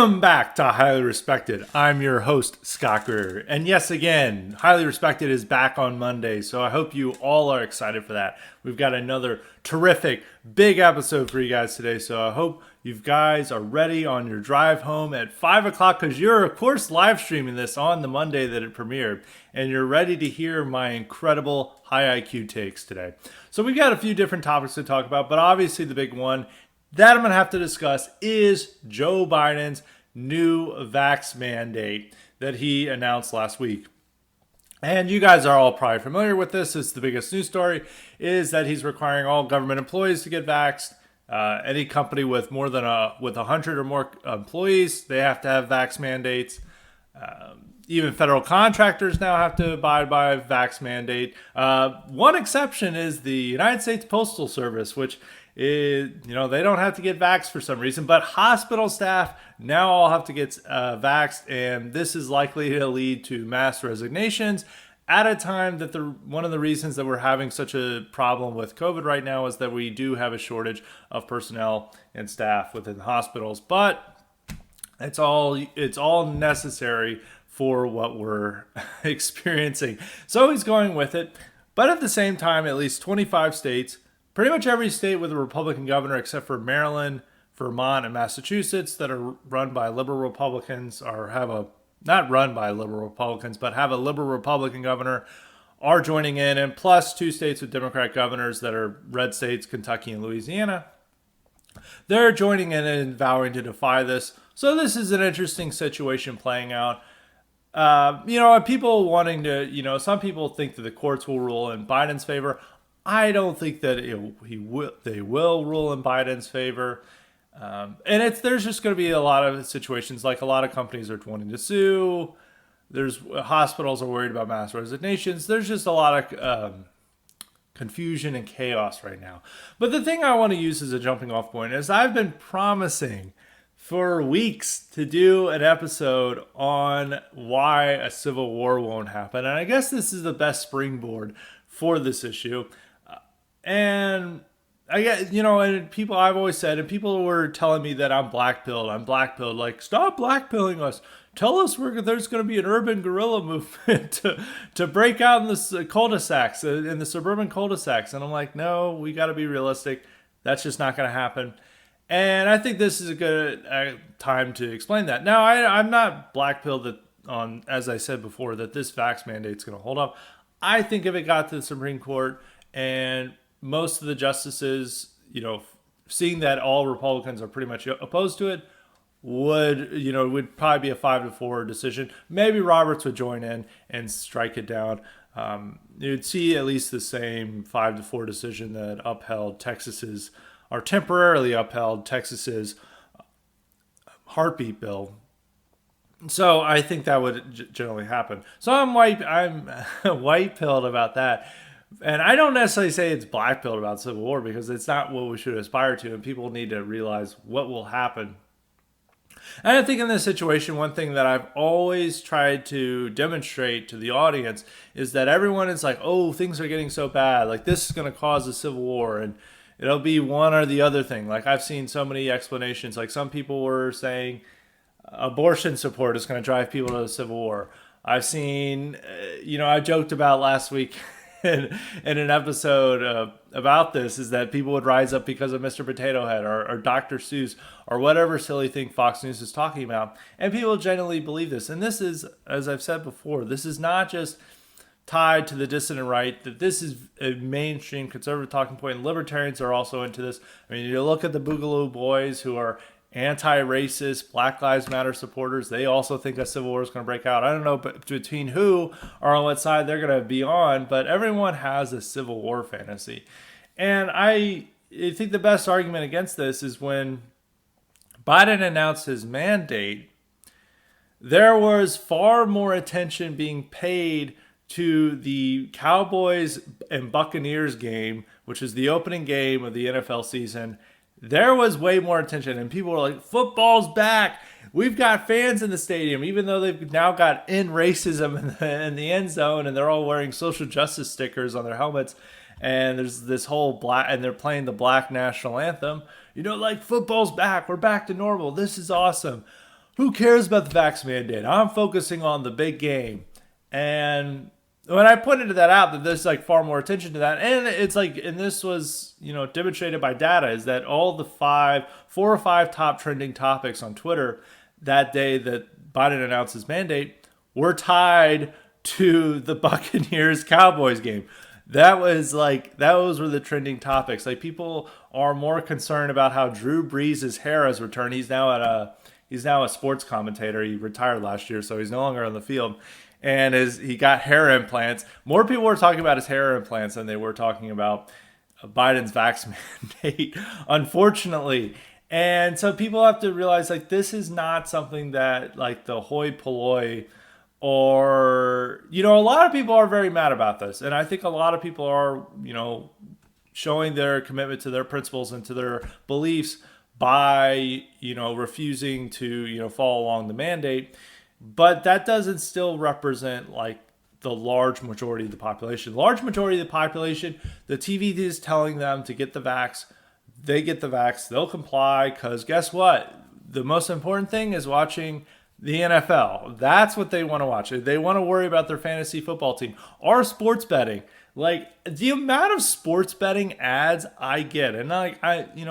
Welcome back to Highly Respected. I'm your host, Scott Greer. And yes, again, Highly Respected is back on Monday, so I hope you all are excited for that. We've got another terrific, big episode for you guys today, so I hope you guys are ready on your drive home at 5 o'clock, because you're, of course, live streaming this on the Monday that it premiered, and you're ready to hear my incredible high IQ takes today. So we've got a few different topics to talk about, but obviously the big one that I'm going to have to discuss is Joe Biden's new vax mandate that he announced last week. And you guys are all probably familiar with this. It's the biggest news story, is that he's requiring all government employees to get vaxxed. Any company with more than 100 or more employees, they have to have vax mandates. Even federal contractors now have to abide by a vax mandate. One exception is the United States Postal Service, which is, they don't have to get vaxxed for some reason, but hospital staff now all have to get vaxxed, and this is likely to lead to mass resignations at a time that one of the reasons that we're having such a problem with COVID right now is that we do have a shortage of personnel and staff within the hospitals, but it's all necessary for what we're experiencing. So he's going with it, but at the same time, at least 25 states, pretty much every state with a Republican governor except for Maryland, Vermont, and Massachusetts that are run by liberal Republicans or not run by liberal Republicans, but have a liberal Republican governor are joining in. And plus 2 states with Democrat governors that are red states, Kentucky and Louisiana. They're joining in and vowing to defy this. So this is an interesting situation playing out. And people wanting to, some people think that the courts will rule in Biden's favor. I don't think that they will rule in Biden's favor. And there's just going to be a lot of situations, like a lot of companies are wanting to sue. There's hospitals are worried about mass resignations. There's just a lot of confusion and chaos right now. But the thing I want to use as a jumping off point is I've been promising for weeks to do an episode on why a civil war won't happen. And I guess this is the best springboard for this issue. And I get, and people, I've always said, and people were telling me that I'm black-pilled, like, stop black-pilling us. Tell us there's going to be an urban guerrilla movement to break out in the cul-de-sacs, in the suburban cul-de-sacs. And I'm like, no, we got to be realistic. That's just not going to happen. And I think this is a good time to explain that. Now, I'm not black-pilled as I said before, that this vax mandate's going to hold up. I think if it got to the Supreme Court and most of the justices, seeing that all Republicans are pretty much opposed to it, would probably be a 5-4 decision. Maybe Roberts would join in and strike it down. You'd see at least the same 5-4 decision that temporarily upheld Texas's heartbeat bill. So I think that would generally happen. So I'm white-pilled about that. And I don't necessarily say it's black-pilled about civil war, because it's not what we should aspire to, and people need to realize what will happen. And I think in this situation, one thing that I've always tried to demonstrate to the audience is that everyone is like, oh, things are getting so bad, like this is going to cause a civil war, and it'll be one or the other thing. Like I've seen so many explanations, like some people were saying abortion support is going to drive people to a civil war. I've seen, I joked about last week in an episode about this, is that people would rise up because of Mr. Potato Head or Dr. Seuss or whatever silly thing Fox News is talking about. And people genuinely believe this. And this is, as I've said before, this is not just tied to the dissident right, that this is a mainstream conservative talking point, and libertarians are also into this. I mean, you look at the Boogaloo Boys, who are anti-racist, Black Lives Matter supporters. They also think a civil war is going to break out. I don't know between who or on what side they're going to be on, but everyone has a civil war fantasy. And I think the best argument against this is when Biden announced his mandate, there was far more attention being paid to the Cowboys and Buccaneers game, which is the opening game of the NFL season. There was way more attention, and people were like, football's back. We've got fans in the stadium, even though they've now got in racism in the end zone, and they're all wearing social justice stickers on their helmets. And there's this whole black, and they're playing the black national anthem. Like, football's back. We're back to normal. This is awesome. who cares about the vax mandate? I'm focusing on the big game. And when I pointed that out, that there's like far more attention to that, and it's like, and this was, demonstrated by data, is that all the four or five top trending topics on Twitter that day that Biden announced his mandate were tied to the Buccaneers Cowboys game. Those were the trending topics. Like, people are more concerned about how Drew Brees' hair has returned. He's now a sports commentator. He retired last year, so he's no longer on the field. And he got hair implants. More people were talking about his hair implants than they were talking about Biden's vax mandate, unfortunately. And so people have to realize, like, this is not something that, like, the hoi polloi, or, a lot of people are very mad about this. And I think a lot of people are, showing their commitment to their principles and to their beliefs by, refusing to, follow along the mandate. But that doesn't still represent, like, the large majority of the population. Large majority of the population, the TV is telling them to get the vax. They get the vax. They'll comply, because guess what? The most important thing is watching the NFL. That's what they want to watch. They want to worry about their fantasy football team or sports betting. Like, the amount of sports betting ads I get, and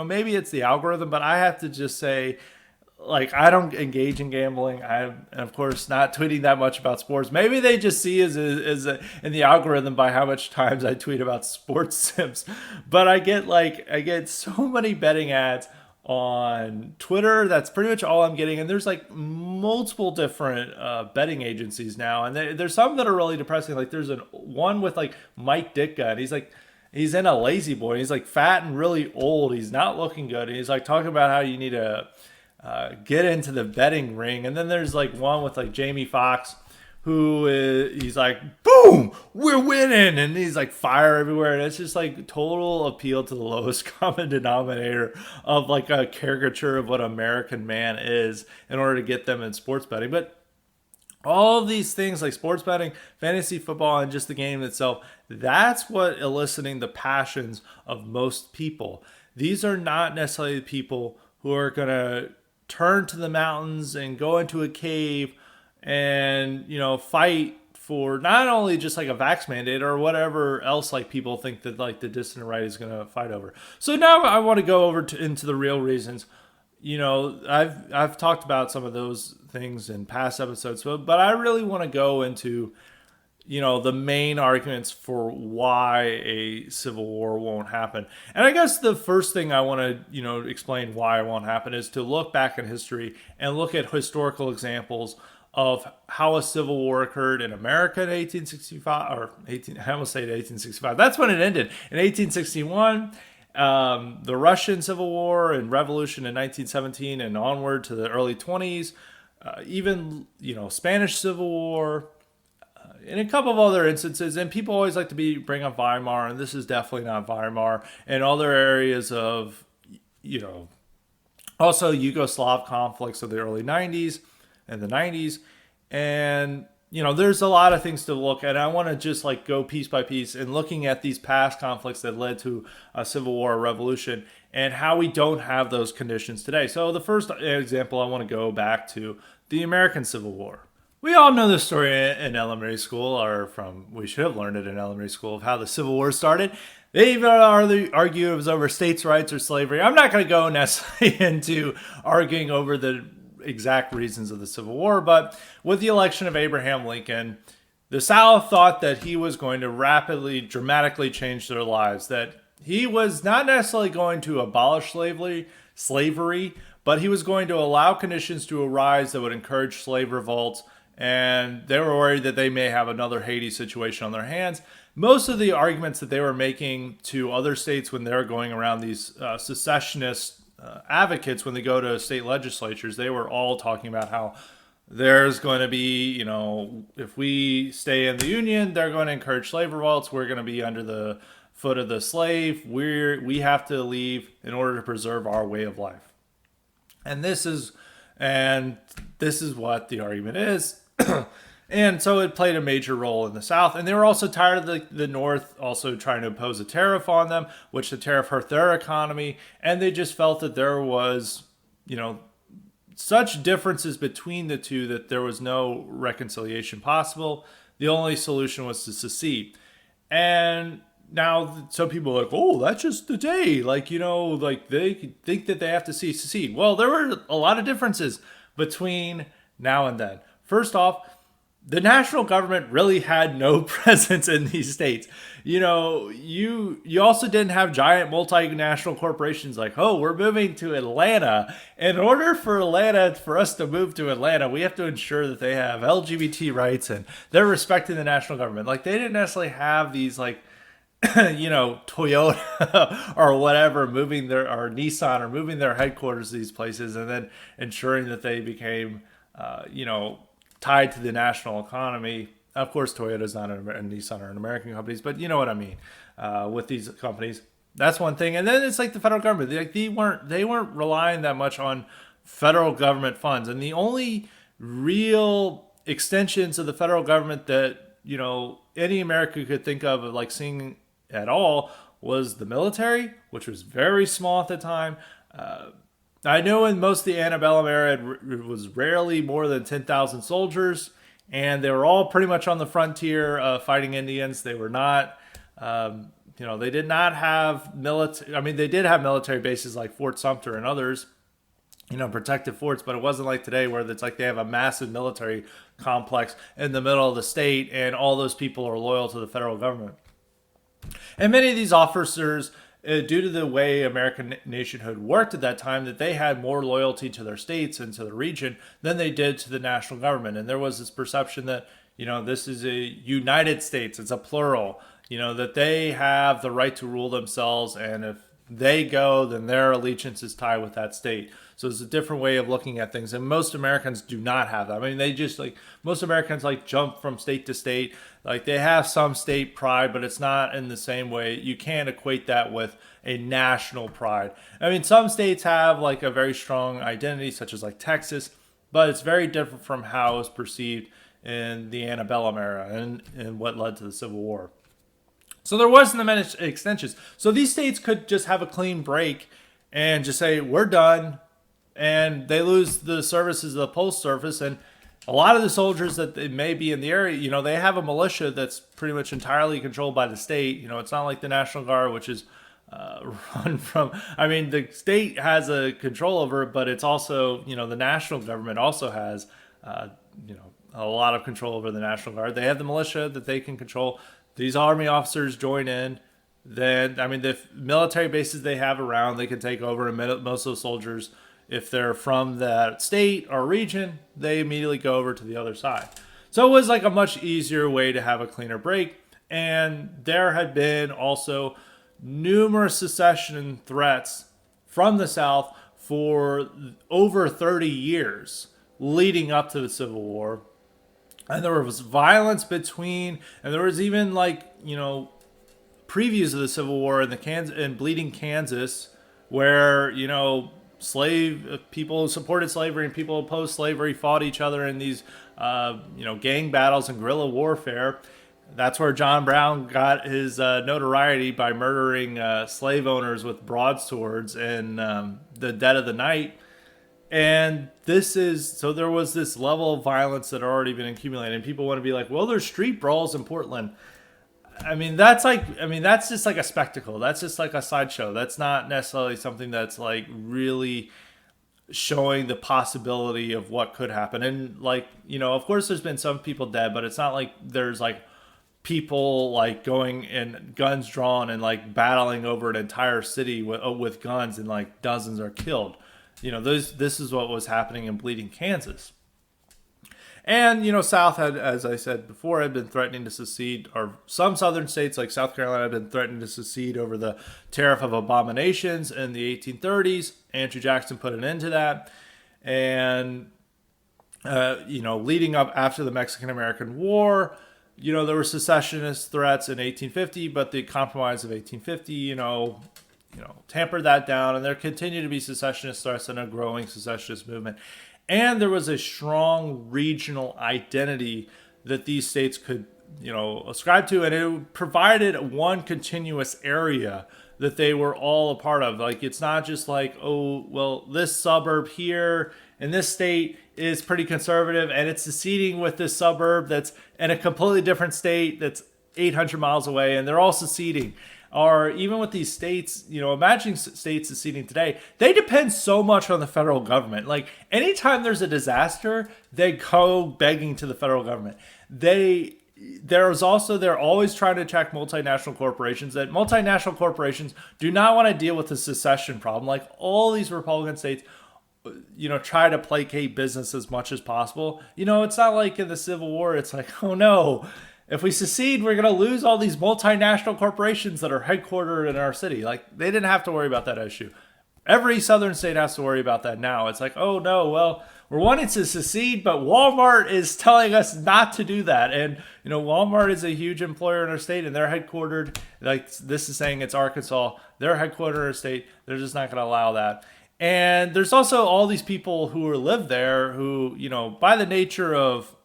maybe it's the algorithm, but I have to just say, like, I don't engage in gambling. I'm, of course, not tweeting that much about sports. Maybe they just see in the algorithm by how much times I tweet about sports sims. But I get so many betting ads on Twitter. That's pretty much all I'm getting. And there's like multiple different betting agencies now, and there's some that are really depressing. Like, there's one with like Mike Ditka, and he's in a lazy boy. He's like fat and really old. He's not looking good. And he's like talking about how you need to get into the betting ring. And then there's like one with like Jamie Foxx, he's like, boom, we're winning, and he's like fire everywhere, and it's just like total appeal to the lowest common denominator of like a caricature of what American man is, in order to get them in sports betting. But all of these things, like sports betting, fantasy football, and just the game itself, that's what eliciting the passions of most people. These are not necessarily the people who are gonna turn to the mountains and go into a cave and, fight for not only just like a vax mandate or whatever else, like people think that like the dissident right is going to fight over. So now I want to go into the real reasons. I've talked about some of those things in past episodes, but I really want to go into, the main arguments for why a civil war won't happen. And I guess the first thing I want to, explain why it won't happen is to look back in history and look at historical examples of how a civil war occurred in America in 1865, I almost say 1865. That's when it ended. In 1861, the Russian Civil War and Revolution in 1917 and onward to the early 20s, even, Spanish Civil War, and a couple of other instances. And people always like to bring up Weimar, and this is definitely not Weimar, and other areas of, also Yugoslav conflicts of the early 90s and the 90s. And, there's a lot of things to look at. I want to just like go piece by piece and looking at these past conflicts that led to a civil war or revolution and how we don't have those conditions today. So the first example, I want to go back to the American Civil War. We all know the story in elementary school, we should have learned it in elementary school, of how the Civil War started. They even argue it was over states' rights or slavery. I'm not going to go necessarily into arguing over the exact reasons of the Civil War, but with the election of Abraham Lincoln, the South thought that he was going to dramatically change their lives, that he was not necessarily going to abolish slavery, but he was going to allow conditions to arise that would encourage slave revolts, and they were worried that they may have another Haiti situation on their hands. Most of the arguments that they were making to other states when they were going around, these secessionist advocates, when they go to state legislatures, they were all talking about how there's going to be, if we stay in the Union, they're going to encourage slave revolts. We're going to be under the foot of the slave. We have to leave in order to preserve our way of life. And this is what the argument is. And so it played a major role in the South. And they were also tired of the North also trying to impose a tariff on them, which the tariff hurt their economy. And they just felt that there was, such differences between the two that there was no reconciliation possible. The only solution was to secede. And now some people are like, oh, that's just the day. Like, like they think that they have to secede. Well, there were a lot of differences between now and then. First off, the national government really had no presence in these states. You also didn't have giant multinational corporations like, oh, we're moving to Atlanta. In order for us to move to Atlanta, we have to ensure that they have LGBT rights and they're respecting the national government. Like, they didn't necessarily have these, like, Toyota or whatever or Nissan or moving their headquarters to these places and then ensuring that they became, tied to the national economy. Of course, Toyota's not and Nissan are American companies, but you know what I mean with these companies. That's one thing. And then it's like the federal government. They weren't relying that much on federal government funds. And the only real extensions of the federal government that, any American could think of like seeing at all was the military, which was very small at the time. I know in most of the antebellum era, it was rarely more than 10,000 soldiers, and they were all pretty much on the frontier fighting Indians. They were not, they did not have military. I mean, they did have military bases like Fort Sumter and others, protected forts, but it wasn't like today where it's like they have a massive military complex in the middle of the state, and all those people are loyal to the federal government. And many of these officers, due to the way American nationhood worked at that time, that they had more loyalty to their states and to the region than they did to the national government. And there was this perception that, this is a United States, it's a plural, that they have the right to rule themselves. And if they go, then their allegiance is tied with that state. So it's a different way of looking at things. And most Americans do not have that. I mean, most Americans jump from state to state. Like, they have some state pride, but it's not in the same way. You can't equate that with a national pride. I mean, some states have a very strong identity, such as Texas, but it's very different from how it was perceived in the antebellum era and what led to the Civil War. So there wasn't many extensions. So these states could just have a clean break and just say, we're done. And they lose the services of the Postal Service. And a lot of the soldiers that they may be in the area, they have a militia that's pretty much entirely controlled by the state. It's not like the National Guard, which is run from, the state has a control over it, but it's also, the national government also has, a lot of control over the National Guard. They have the militia that they can control. These Army officers join in. Then, the military bases they have around, they can take over, and most of those soldiers, if they're from that state or region, they immediately go over to the other side. So it was a much easier way to have a cleaner break. And there had been also numerous secession threats from the South for over 30 years leading up to the Civil War. And there was violence between, and there was even previews of the Civil War in Bleeding Kansas, where people who supported slavery and people who opposed slavery fought each other in these gang battles and guerrilla warfare. That's where John Brown got his notoriety, by murdering slave owners with broadswords in the dead of the night. And so there was this level of violence that had already been accumulated. And people want to be like, well, there's street brawls in Portland. That's just a spectacle. That's just a sideshow. That's not necessarily something that's really showing the possibility of what could happen. And of course there's been some people dead, but it's not like there's people going and guns drawn and battling over an entire city with guns, and dozens are killed. This is what was happening in Bleeding Kansas. And, South had, as I said before, had been threatening to secede, or some southern states like South Carolina had been threatening to secede over the Tariff of Abominations in the 1830s. Andrew Jackson put an end to that. And, leading up after the Mexican-American War, there were secessionist threats in 1850, but the Compromise of 1850, tampered that down, and there continued to be secessionist threats and a growing secessionist movement. And there was a strong regional identity that these states could, ascribe to, and it provided one continuous area that they were all a part of. It's not just oh, well, this suburb here in this state is pretty conservative, and it's seceding with this suburb that's in a completely different state that's 800 miles away, and they're all seceding. Or even with these states, imagine states seceding today, they depend so much on the federal government. Like, anytime there's a disaster, they go begging to the federal government. They're always trying to attack multinational corporations. That multinational corporations do not want to deal with the secession problem. Like, all these Republican states, try to placate business as much as possible. It's not like in the Civil War. It's like, oh no, if we secede, we're going to lose all these multinational corporations that are headquartered in our city. Like, they didn't have to worry about that issue. Every southern state has to worry about that now. It's like, oh no, well, we're wanting to secede, but Walmart is telling us not to do that. And, Walmart is a huge employer in our state, and they're headquartered, like this is saying it's Arkansas. They're headquartered in our state. They're just not going to allow that. And there's also all these people who live there who, by the nature of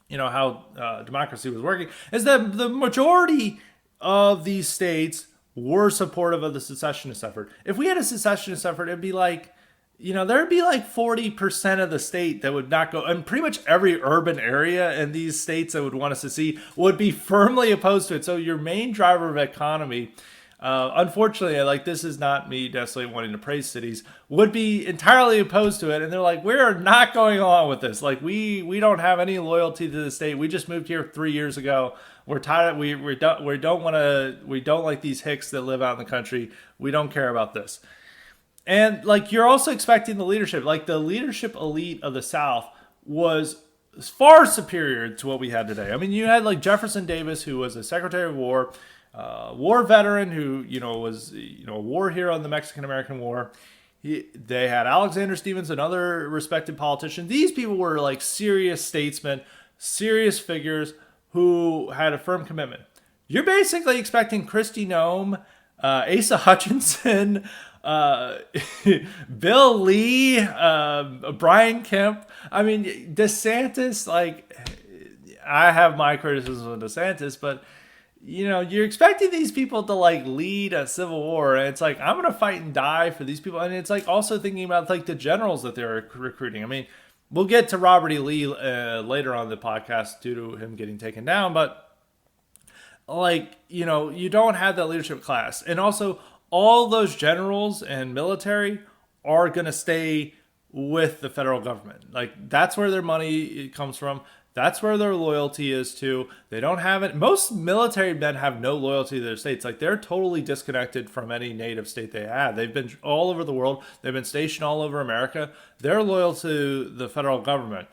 how democracy was working, is that the majority of these states were supportive of the secessionist effort. If we had a secessionist effort, it'd be like, there'd be like 40% of the state that would not go, and pretty much every urban area in these states that would want to secede would be firmly opposed to it. So your main driver of economy, unfortunately, like, this is not me necessarily wanting to praise cities, would be entirely opposed to it. And they're like, we're not going along with this. Like, we don't have any loyalty to the state. We just moved here 3 years ago. We're tired. We don't like these hicks that live out in the country. We don't care about this. And like, you're also expecting the leadership, like the leadership elite of the South was far superior to what we had today. I mean, you had like Jefferson Davis, who was a Secretary of War, war veteran who, was, a war hero in the Mexican-American War. They had Alexander Stephens, another respected politician. These people were like serious statesmen, serious figures who had a firm commitment. You're basically expecting Kristi Noem, Asa Hutchinson, Bill Lee, Brian Kemp. I mean, DeSantis, like, I have my criticism of DeSantis, but you're expecting these people to like lead a civil war, and it's like, I'm going to fight and die for these people. And it's like also thinking about like the generals that they're recruiting. I mean, we'll get to Robert E. Lee later on the podcast due to him getting taken down, but like, you don't have that leadership class. And also, all those generals and military are going to stay with the federal government. Like, that's where their money comes from. That's where their loyalty is to. They don't have it. Most military men have no loyalty to their states. Like, they're totally disconnected from any native state they have. They've been all over the world. They've been stationed all over America. They're loyal to the federal government.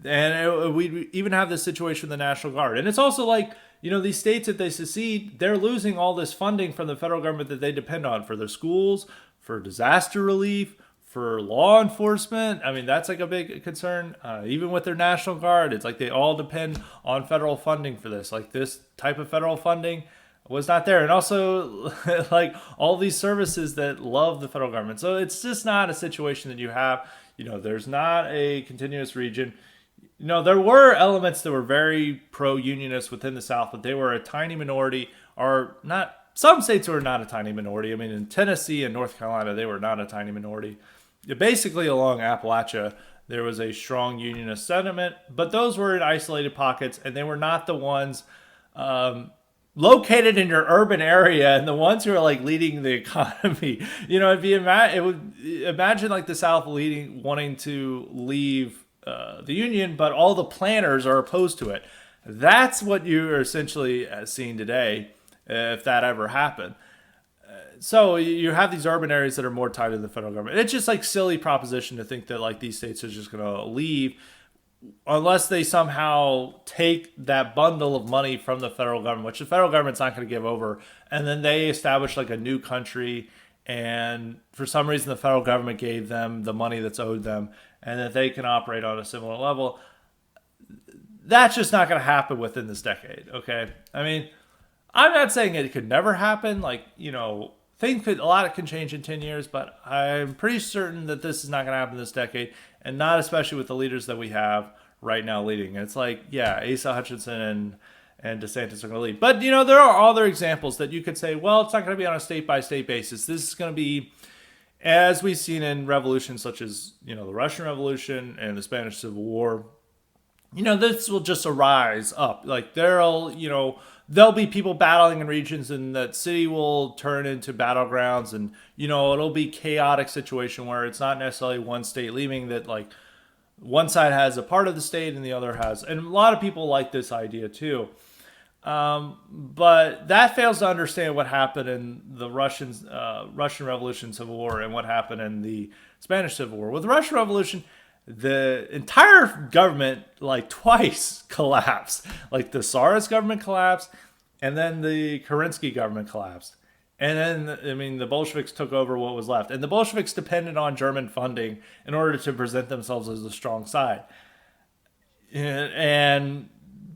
And we even have this situation with the National Guard. And it's also like, these states, if they secede, they're losing all this funding from the federal government that they depend on for their schools, for disaster relief, for law enforcement. I mean, that's like a big concern. Even with their National Guard, it's like they all depend on federal funding for this. Like, this type of federal funding was not there. And also, like, all these services that love the federal government. So it's just not a situation that you have. There's not a continuous region. There were elements that were very pro-unionist within the South, but they were a tiny minority, or not. Some states were not a tiny minority. I mean, in Tennessee and North Carolina, they were not a tiny minority. Basically, along Appalachia, there was a strong unionist sentiment, but those were in isolated pockets, and they were not the ones located in your urban area and the ones who are like leading the economy. Imagine like the South wanting to leave the Union, but all the planners are opposed to it. That's what you're essentially seeing today, if that ever happened. So you have these urban areas that are more tied to the federal government. It's just like silly proposition to think that like these states are just going to leave unless they somehow take that bundle of money from the federal government, which the federal government's not going to give over, and then they establish like a new country, and for some reason the federal government gave them the money that's owed them, and that they can operate on a similar level. That's just not going to happen within this decade, okay? I mean, I'm not saying it could never happen. Like, a lot can change in 10 years, but I'm pretty certain that this is not going to happen this decade, and not especially with the leaders that we have right now leading. It's like, yeah, Asa Hutchinson and DeSantis are going to lead. But, there are other examples that you could say, well, it's not going to be on a state-by-state basis. This is going to be As we've seen in revolutions such as, the Russian Revolution and the Spanish Civil War, this will just arise up. Like there'll be people battling in regions, and that city will turn into battlegrounds, and it'll be chaotic situation where it's not necessarily one state leaving. That like one side has a part of the state and the other has, and a lot of people like this idea too. But that fails to understand what happened in the Russian Revolution Civil War and what happened in the Spanish Civil War. With the Russian Revolution, the entire government like twice collapsed. Like the Tsarist government collapsed, and then the Kerensky government collapsed. And then, the Bolsheviks took over what was left. And the Bolsheviks depended on German funding in order to present themselves as a strong side. And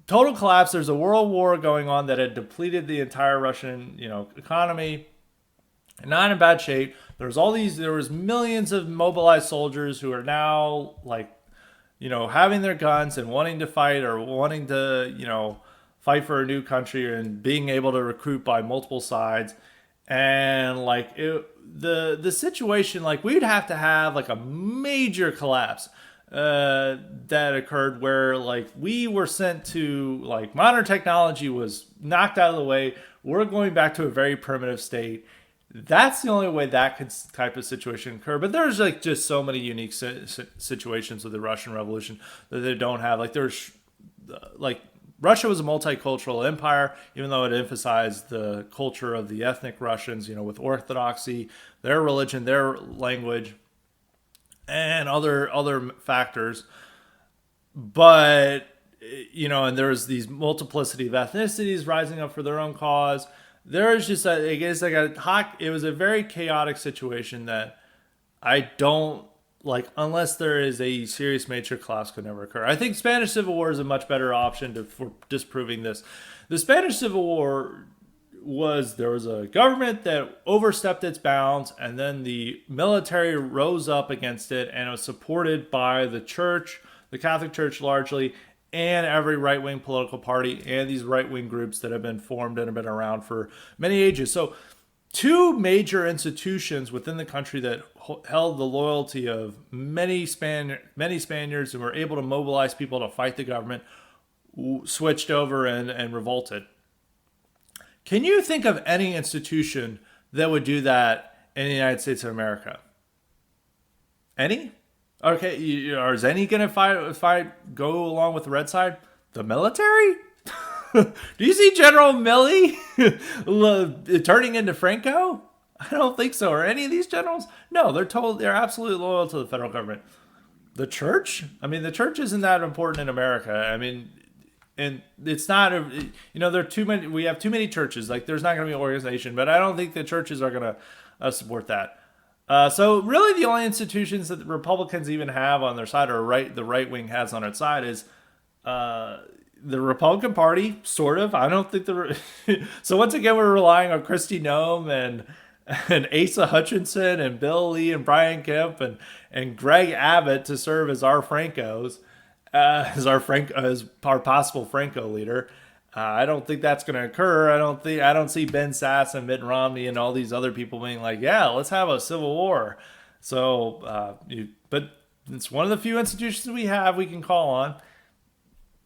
total collapse. There's a world war going on that had depleted the entire Russian, economy. Not in bad shape. There was millions of mobilized soldiers who are now like, having their guns and wanting to fight, or wanting to, fight for a new country, and being able to recruit by multiple sides. And like the situation, like we'd have to have like a major collapse that occurred where like we were sent to, like, modern technology was knocked out of the way. We're going back to a very primitive state. That's the only way that could type of situation occur. But there's like just so many unique situations with the Russian Revolution that they don't have. Like like Russia was a multicultural empire, even though it emphasized the culture of the ethnic Russians, with orthodoxy, their religion, their language, and other factors. But and there's these multiplicity of ethnicities rising up for their own cause. There's just it was a very chaotic situation that I don't like, unless there is a serious major collapse, could never occur. I think Spanish Civil War is a much better option for disproving this. The Spanish Civil War there was a government that overstepped its bounds, and then the military rose up against it, and it was supported by the church, the Catholic Church largely, and every right-wing political party, and these right-wing groups that have been formed and have been around for many ages. So two major institutions within the country that held the loyalty of many Spaniards and were able to mobilize people to fight the government switched over and revolted. Can you think of any institution that would do that in the United States of America? Any? Okay, is any going to go along with the red side? The military? Do you see General Milley turning into Franco? I don't think so. Are any of these generals? No, they're absolutely loyal to the federal government. The church? The church isn't that important in America. And it's not there are too many. We have too many churches. Like, there's not going to be an organization, but I don't think the churches are going to support that. So really, the only institutions that the Republicans even have on their side, or the right wing has on its side, is the Republican Party, sort of. I don't think so once again, we're relying on Kristi Noem and Asa Hutchinson and Bill Lee and Brian Kemp and Greg Abbott to serve as our Francos, as our possible Franco leader. I don't think that's going to occur. I don't see Ben Sass and Mitt Romney and all these other people being like, yeah, let's have a civil war. So, but it's one of the few institutions we can call on.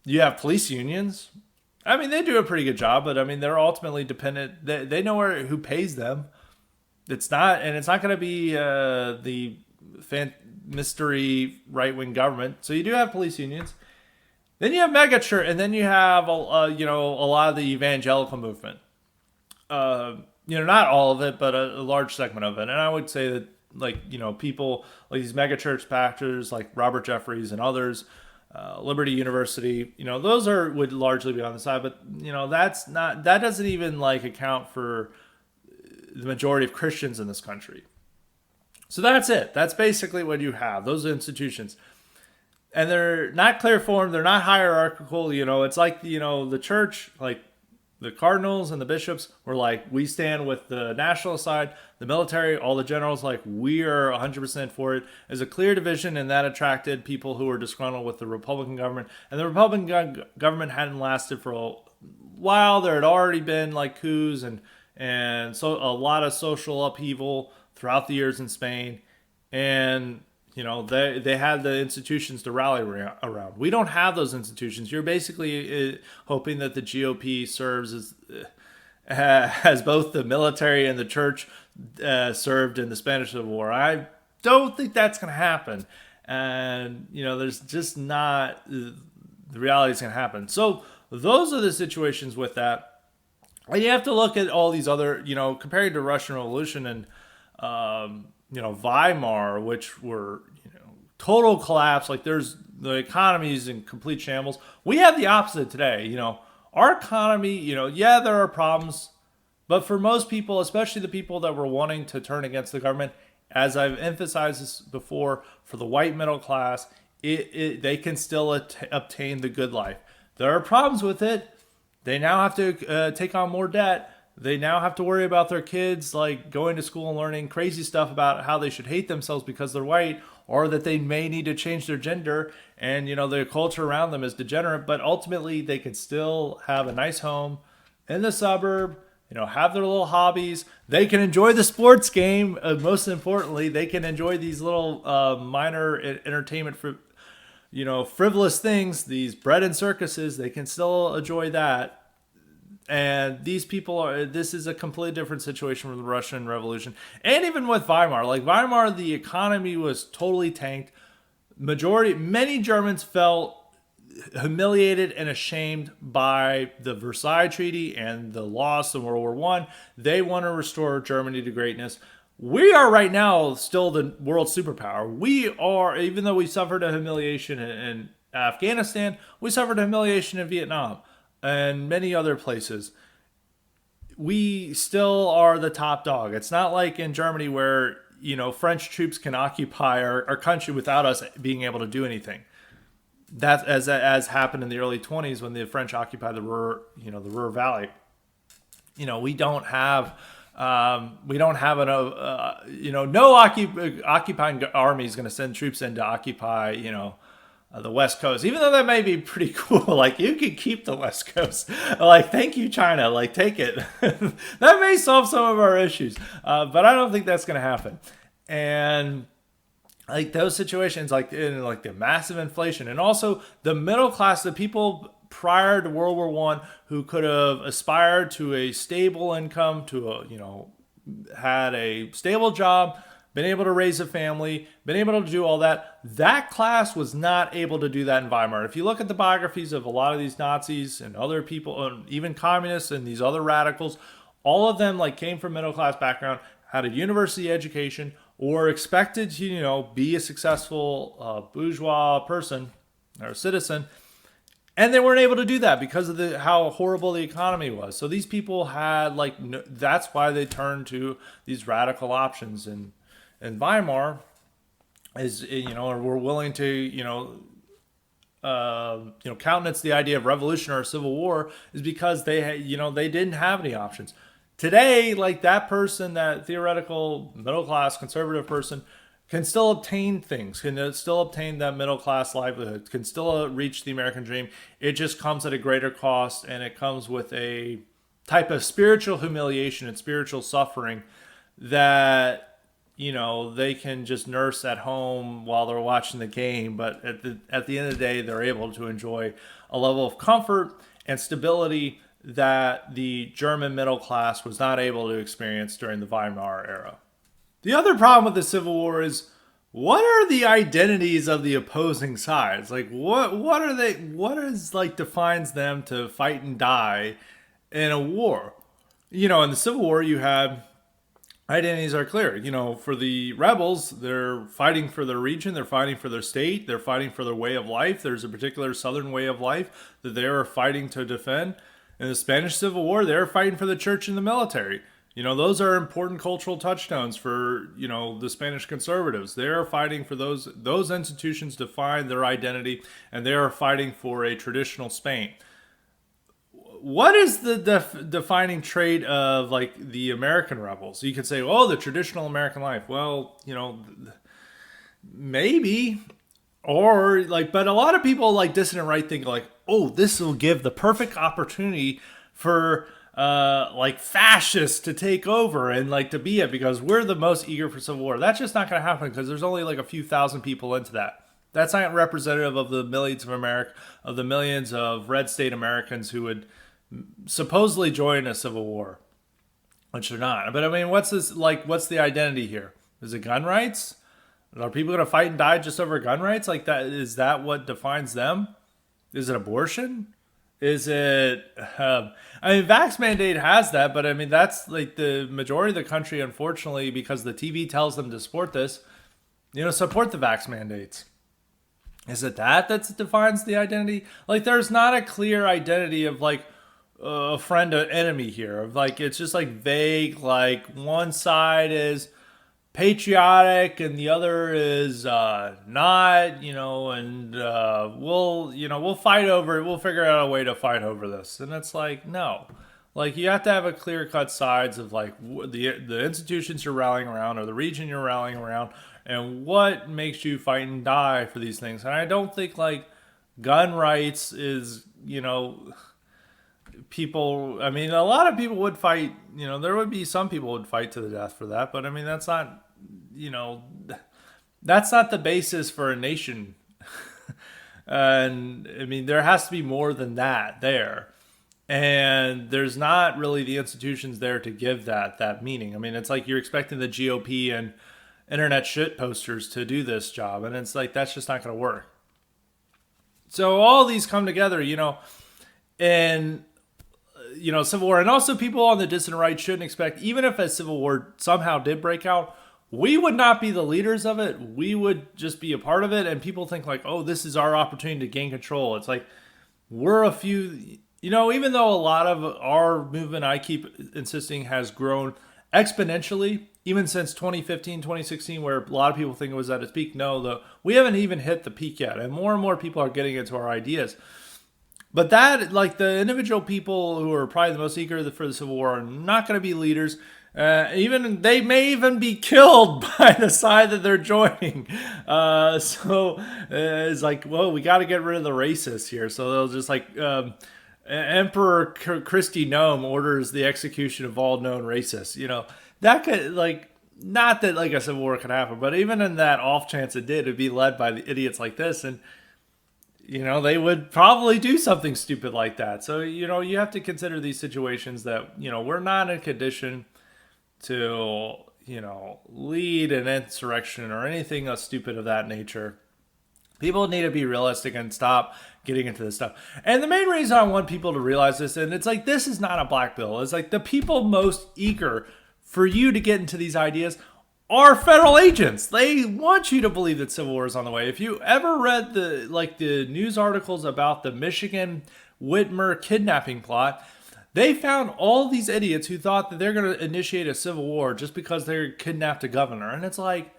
You have police unions. They do a pretty good job, but they're ultimately dependent. They know who pays them. It's not going to be the mystery right-wing government. So you do have police unions. Then you have megachurch, and then you have a lot of the evangelical movement. Not all of it, but a large segment of it. And I would say that people like these megachurch pastors like Robert Jeffries and others, Liberty University, those would largely be on the side, but that doesn't even account for the majority of Christians in this country. So that's it. That's basically what you have. Those institutions. And they're not clear form. They're not hierarchical. It's like, the church, like the cardinals and the bishops were like, we stand with the national side. The military, all the generals, like, we are 100% for it. There's a clear division, and that attracted people who were disgruntled with the Republican government. And the Republican government hadn't lasted for a while. There had already been coups and so a lot of social upheaval throughout the years in Spain, and they had the institutions to rally around. We don't have those institutions. You're basically hoping that the GOP serves as both the military and the church served in the Spanish Civil War. I don't think that's going to happen, and there's just not the reality is going to happen. So those are the situations with that. And you have to look at all these other, compared to Russian Revolution and, Weimar, which were, total collapse. Like the economy's in complete shambles. We have the opposite today. Our economy, there are problems, but for most people, especially the people that were wanting to turn against the government, as I've emphasized this before, for the white middle class, they can still obtain the good life. There are problems with it. They now have to take on more debt. They now have to worry about their kids like going to school and learning crazy stuff about how they should hate themselves because they're white, or that they may need to change their gender, and their culture around them is degenerate. But ultimately, they can still have a nice home in the suburb. Have their little hobbies. They can enjoy the sports game. Most importantly, they can enjoy these little minor entertainment for frivolous things, these bread and circuses. They can still enjoy that. And these people this is a completely different situation from the Russian Revolution. And even with Weimar, like Weimar, the economy was totally tanked. Many Germans felt humiliated and ashamed by the Versailles Treaty and the loss in World War One. They want to restore Germany to greatness. We are right now still the world superpower. We are, even though we suffered a humiliation in Afghanistan, we suffered a humiliation in Vietnam and many other places. We still are the top dog. It's not like in Germany where, French troops can occupy our country without us being able to do anything. That's as happened in the early 20s when the French occupied the Ruhr, the Ruhr Valley. We don't have no occupying army is going to send troops in to occupy, the West Coast, even though that may be pretty cool. Like, you can keep the West Coast. Like, thank you, China. Like, take it. That may solve some of our issues, but I don't think that's going to happen. And like those situations, like in like the massive inflation, and also the middle class, the people prior to World War One who could have aspired to a stable income, had a stable job, been able to raise a family, been able to do all that. That class was not able to do that in Weimar. If you look at the biographies of a lot of these Nazis and other people, even communists and these other radicals, all of them like came from middle class background, had a university education, or expected to, be a successful bourgeois person or citizen. And they weren't able to do that because of how horrible the economy was. So these people had that's why they turned to these radical options. And Weimar is, or were willing to, countenance the idea of revolution or civil war, is because they had, they didn't have any options. Today, like that person, that theoretical middle class conservative person, can still obtain things, can still obtain that middle class livelihood, can still reach the American dream. It just comes at a greater cost, and it comes with a type of spiritual humiliation and spiritual suffering that, they can just nurse at home while they're watching the game. But at the end of the day, they're able to enjoy a level of comfort and stability that the German middle class was not able to experience during the Weimar era. The other problem with the Civil War is, what are the identities of the opposing sides? Like, what are they? What is defines them to fight and die in a war? In the Civil War, you had identities are clear. For the rebels, they're fighting for their region, they're fighting for their state, they're fighting for their way of life. There's a particular Southern way of life that they are fighting to defend. In the Spanish Civil War, they're fighting for the church and the military. Those are important cultural touchstones for, the Spanish conservatives. They're fighting for those institutions to find their identity, and they are fighting for a traditional Spain. What is the defining trait of the American rebels? You could say, oh, the traditional American life. Well, maybe. Or but a lot of people dissident right think oh, this will give the perfect opportunity for like fascists to take over and like to be it because we're the most eager for civil war. That's just not going to happen because there's only like a few thousand people into that. That's not representative of the millions of of the millions of red state Americans who would supposedly join a civil war, which they're not. But I mean, what's this like? What's the identity here? Is it gun rights? Are people going to fight and die just over gun rights? Like that? Is that what defines them? Is it abortion? Is it? I mean, vax mandate has that, but I mean that's like the majority of the country, unfortunately, because the TV tells them to support this. Support the vax mandates. Is it that defines the identity? Like, there's not a clear identity of like a friend or enemy here. Of like, it's just like vague. Like one side is patriotic and the other is not, and we'll fight over it. We'll figure out a way to fight over this. And it's like, no, like you have to have a clear cut sides of like the institutions you're rallying around or the region you're rallying around and what makes you fight and die for these things. And I don't think like gun rights is, people, I mean, a lot of people would fight, there would be some people would fight to the death for that, but I mean, that's not the basis for a nation. And I mean, there has to be more than that there. And there's not really the institutions there to give that meaning. I mean, it's like you're expecting the GOP and internet shit posters to do this job. And it's like, that's just not going to work. So all these come together, and civil war. And also people on the dissident right shouldn't expect, even if a civil war somehow did break out, we would not be the leaders of it. We would just be a part of it. And people think like, oh, this is our opportunity to gain control. It's like, we're a few, even though a lot of our movement, I keep insisting, has grown exponentially, even since 2015, 2016, where a lot of people think it was at its peak. No, we haven't even hit the peak yet. And more people are getting into our ideas. But that, like the individual people who are probably the most eager for the Civil War are not going to be leaders. Even they may even be killed by the side that they're joining. So it's like, well, we got to get rid of the racists here. So they'll just like Emperor Christy Nome orders the execution of all known racists. That could like, not that like a civil war could happen, but even in that off chance it did, it'd be led by the idiots like this, and they would probably do something stupid like that. So you have to consider these situations that we're not in condition to, lead an insurrection or anything stupid of that nature. People need to be realistic and stop getting into this stuff. And the main reason I want people to realize this, and it's like, this is not a black bill. It's like the people most eager for you to get into these ideas are federal agents. They want you to believe that civil war is on the way. If you ever read the news articles about the Michigan Whitmer kidnapping plot, they found all these idiots who thought that they're going to initiate a civil war just because they kidnapped a governor. And it's like,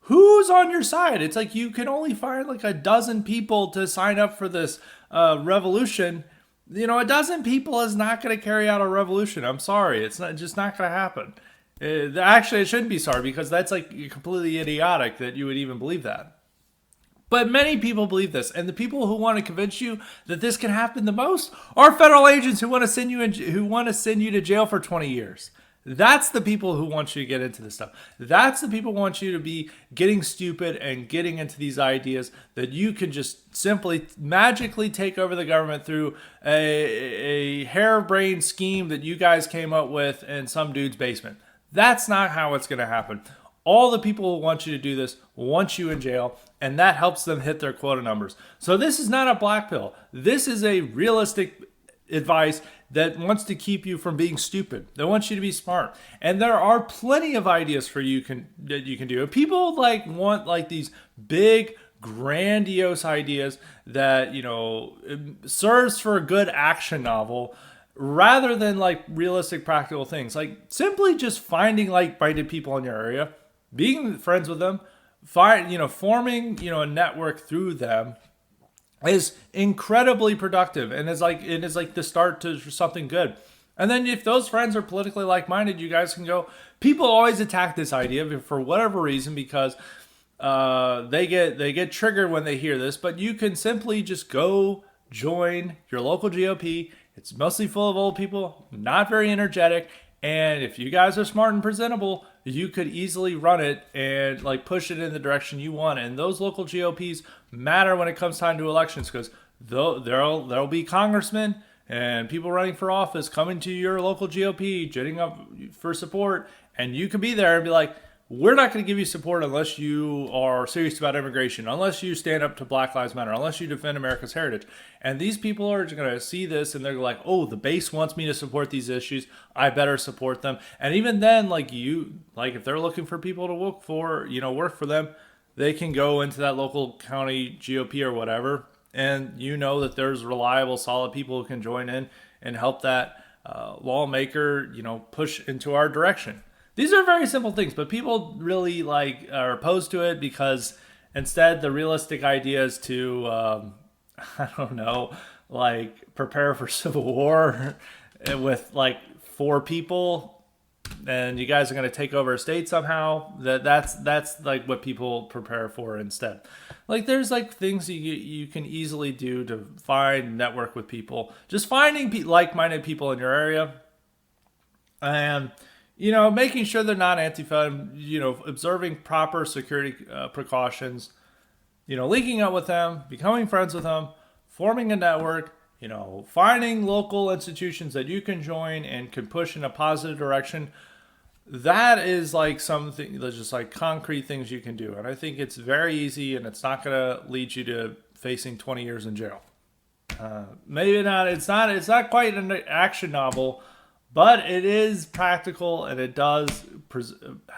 who's on your side? It's like you can only find like a dozen people to sign up for this revolution. A dozen people is not going to carry out a revolution. I'm sorry. It's just not going to happen. Actually, I shouldn't be sorry because that's like completely idiotic that you would even believe that. But many people believe this, and the people who want to convince you that this can happen the most are federal agents who want to send you to jail for 20 years. That's the people who want you to get into this stuff. That's the people who want you to be getting stupid and getting into these ideas that you can just simply magically take over the government through a harebrained scheme that you guys came up with in some dude's basement. That's not how it's going to happen. All the people who want you to do this want you in jail, and that helps them hit their quota numbers. So this is not a black pill. This is a realistic advice that wants to keep you from being stupid. They want you to be smart. And there are plenty of ideas for that you can do. And people want these big, grandiose ideas that, serves for a good action novel rather than like realistic practical things. Like simply just finding like-minded people in your area, being friends with them, forming, a network through them is incredibly productive and is like the start to something good. And then if those friends are politically like-minded, you guys can go. People always attack this idea for whatever reason because they get triggered when they hear this, but you can simply just go join your local GOP. It's mostly full of old people, not very energetic. And if you guys are smart and presentable, you could easily run it and like push it in the direction you want. And those local GOPs matter when it comes time to elections, because there'll be congressmen and people running for office coming to your local GOP, jetting up for support, and you can be there and be like, we're not going to give you support unless you are serious about immigration, unless you stand up to Black Lives Matter, unless you defend America's heritage. And these people are going to see this and they're like, oh, the base wants me to support these issues. I better support them. And even then, if they're looking for people to work for them, they can go into that local county GOP or whatever. And you know that there's reliable, solid people who can join in and help that lawmaker, push into our direction. These are very simple things, but people really are opposed to it because instead the realistic idea is to, prepare for civil war with 4 people, and you guys are going to take over a state somehow. That's like what people prepare for instead. There's things you can easily do to find, network with people. Just finding like-minded people in your area, and making sure they're not Antifa, observing proper security precautions, linking up with them, becoming friends with them, forming a network, finding local institutions that you can join and can push in a positive direction. That is something that's just concrete things you can do. And I think it's very easy, and it's not going to lead you to facing 20 years in jail. Maybe not. It's not quite an action novel, but it is practical and it does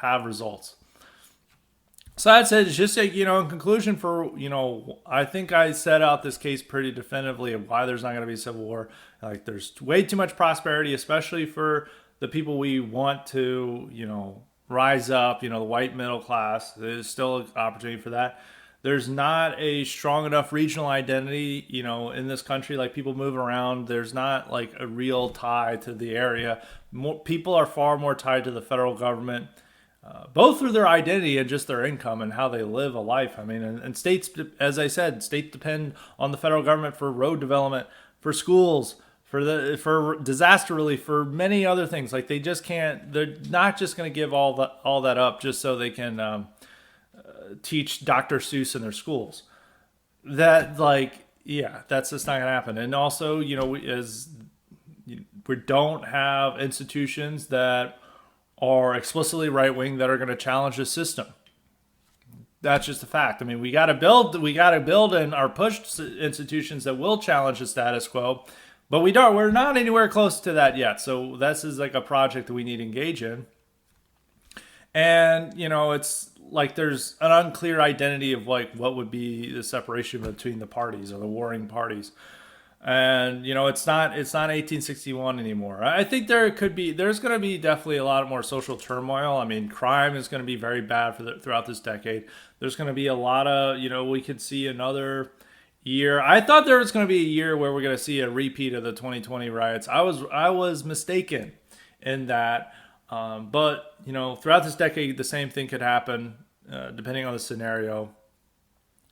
have results. So that's it. It's just in conclusion I think I set out this case pretty definitively of why there's not going to be a civil war. There's way too much prosperity, especially for the people we want to, rise up, the white middle class. There's still an opportunity for that. There's not a strong enough regional identity, in this country. People move around. There's not a real tie to the area. People are far more tied to the federal government, both through their identity and just their income and how they live a life. I mean, and states, as I said, states depend on the federal government for road development, for schools, for disaster relief, for many other things. They just can't. They're not just going to give all that up just so they can teach Dr. Seuss in their schools. That's just not gonna happen. And also, we don't have institutions that are explicitly right wing that are going to challenge the system. That's just a fact. I mean, we got to build and are pushed institutions that will challenge the status quo, but we're not anywhere close to that yet. So this is a project that we need to engage in. And it's there's an unclear identity of what would be the separation between the parties or the warring parties. And it's not 1861 anymore. I think there's going to be definitely a lot more social turmoil. I mean, crime is going to be very bad throughout this decade. There's going to be a lot of, we could see another year. I thought there was going to be a year where we're going to see a repeat of the 2020 riots. I was mistaken in that. But throughout this decade, the same thing could happen, depending on the scenario.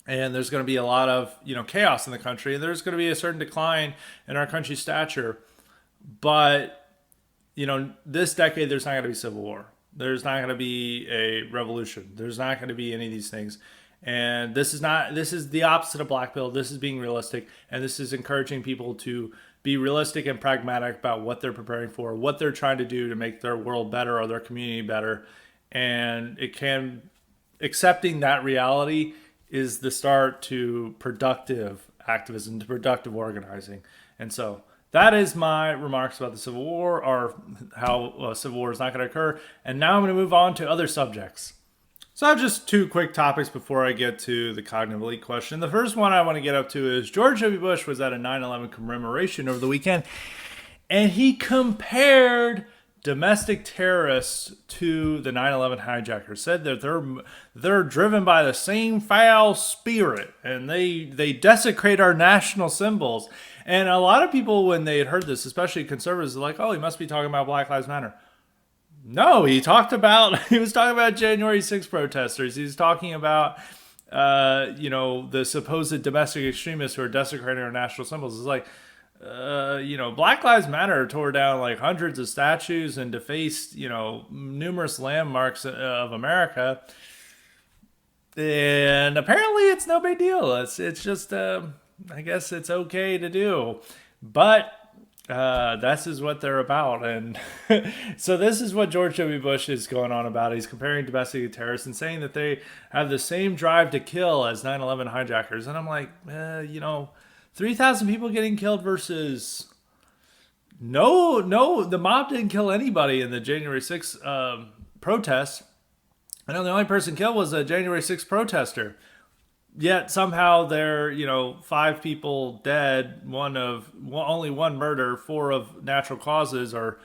And there's going to be a lot of, chaos in the country. And there's going to be a certain decline in our country's stature. But, this decade, there's not going to be civil war. There's not going to be a revolution. There's not going to be any of these things. And this is the opposite of Black Pill. This is being realistic. And this is encouraging people to be realistic and pragmatic about what they're preparing for, what they're trying to do to make their world better or their community better. And accepting that reality is the start to productive activism, to productive organizing. And so that is my remarks about the Civil War, or how Civil War is not going to occur. And now I'm going to move on to other subjects. So I have just 2 quick topics before I get to the cognitive elite question. The first one I want to get up to is George W. Bush was at a 9/11 commemoration over the weekend, and he compared domestic terrorists to the 9/11 hijackers. Said that they're driven by the same foul spirit, and they desecrate our national symbols. And a lot of people, when they had heard this, especially conservatives, are like, "Oh, he must be talking about Black Lives Matter." No, he was talking about January 6th protesters. He was talking about the supposed domestic extremists who are desecrating our national symbols. It's like, Black Lives Matter tore down like hundreds of statues and defaced, numerous landmarks of America. And apparently it's no big deal. It's just, I guess it's okay to do. But this is what they're about. And so this is what George W. Bush is going on about. He's comparing domestic terrorists and saying that they have the same drive to kill as 9/11 hijackers. And I'm like, 3,000 people getting killed versus no, the mob didn't kill anybody in the January 6th protests. I know the only person killed was a January 6th protester. Yet somehow there, 5 people dead, only one murder, 4 of natural causes, or,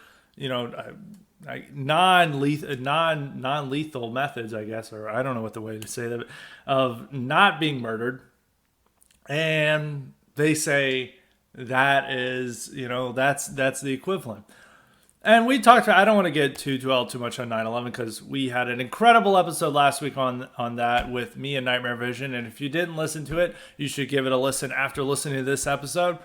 non-lethal methods, I guess, or I don't know what the way to say that, of not being murdered. And they say that is, that's the equivalent. And we talked about, I don't want to get dwell too much on 9/11 because we had an incredible episode last week on that with me and Nightmare Vision. And if you didn't listen to it, you should give it a listen after listening to this episode.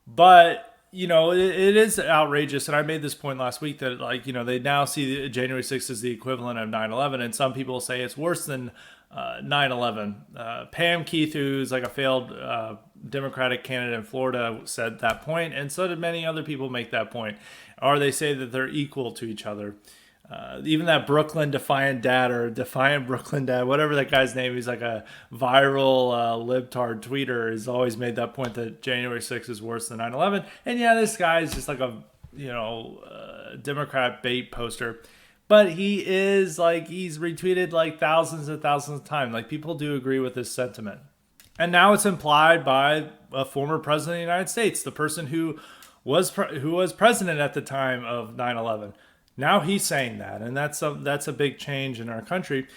But, it is outrageous. And I made this point last week that, they now see January 6th as the equivalent of 9/11. And some people say it's worse than 9/11. Pam Keith, who's like a failed Democratic candidate in Florida, said that point, and so did many other people make that point. Or they say that they're equal to each other. Even that Brooklyn Defiant Dad, or Defiant Brooklyn Dad, whatever that guy's name, he's like a viral libtard tweeter, has always made that point that January 6th is worse than 9/11. And yeah, this guy is just like a Democrat bait poster. But he is he's retweeted thousands and thousands of times. People do agree with this sentiment. And now it's implied by a former president of the United States, the person who was president at the time of 9/11. Now he's saying that, and that's a big change in our country.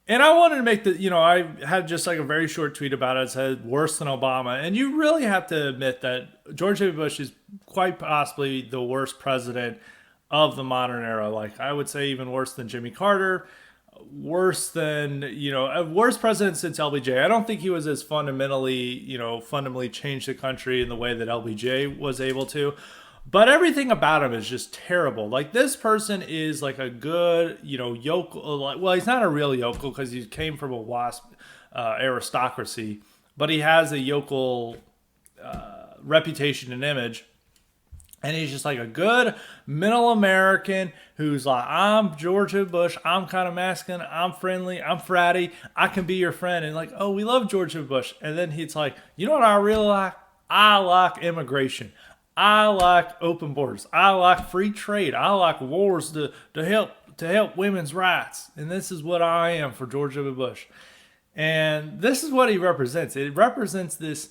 And I wanted to make I had just a very short tweet about it. It said worse than Obama, and you really have to admit that George W. Bush is quite possibly the worst president of the modern era. I would say even worse than Jimmy Carter, worse than, a worst president since LBJ. I don't think he was as fundamentally changed the country in the way that LBJ was able to. But everything about him is just terrible. This person is a good, yokel. Well, he's not a real yokel because he came from a WASP aristocracy, but he has a yokel reputation and image. And he's just a good middle American who's I'm George W. Bush. I'm kind of masculine. I'm friendly. I'm fratty. I can be your friend. And oh, we love George W. Bush. And then he's you know what I really like? I like immigration. I like open borders. I like free trade. I like wars to help women's rights. And this is what I am for George W. Bush. And this is what he represents. It represents this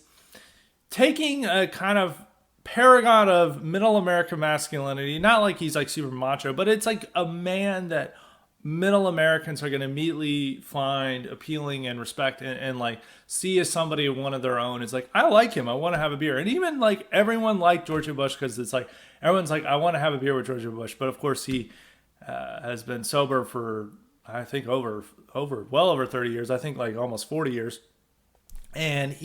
taking a kind of paragon of middle American masculinity. Not he's super macho, but it's a man that middle Americans are going to immediately find appealing and respect and see as somebody one of their own. It's I like him. I want to have a beer. And even everyone liked George W. Bush because it's everyone's I want to have a beer with George W. Bush. But of course he has been sober for I think well over 30 years. I think almost 40 years. And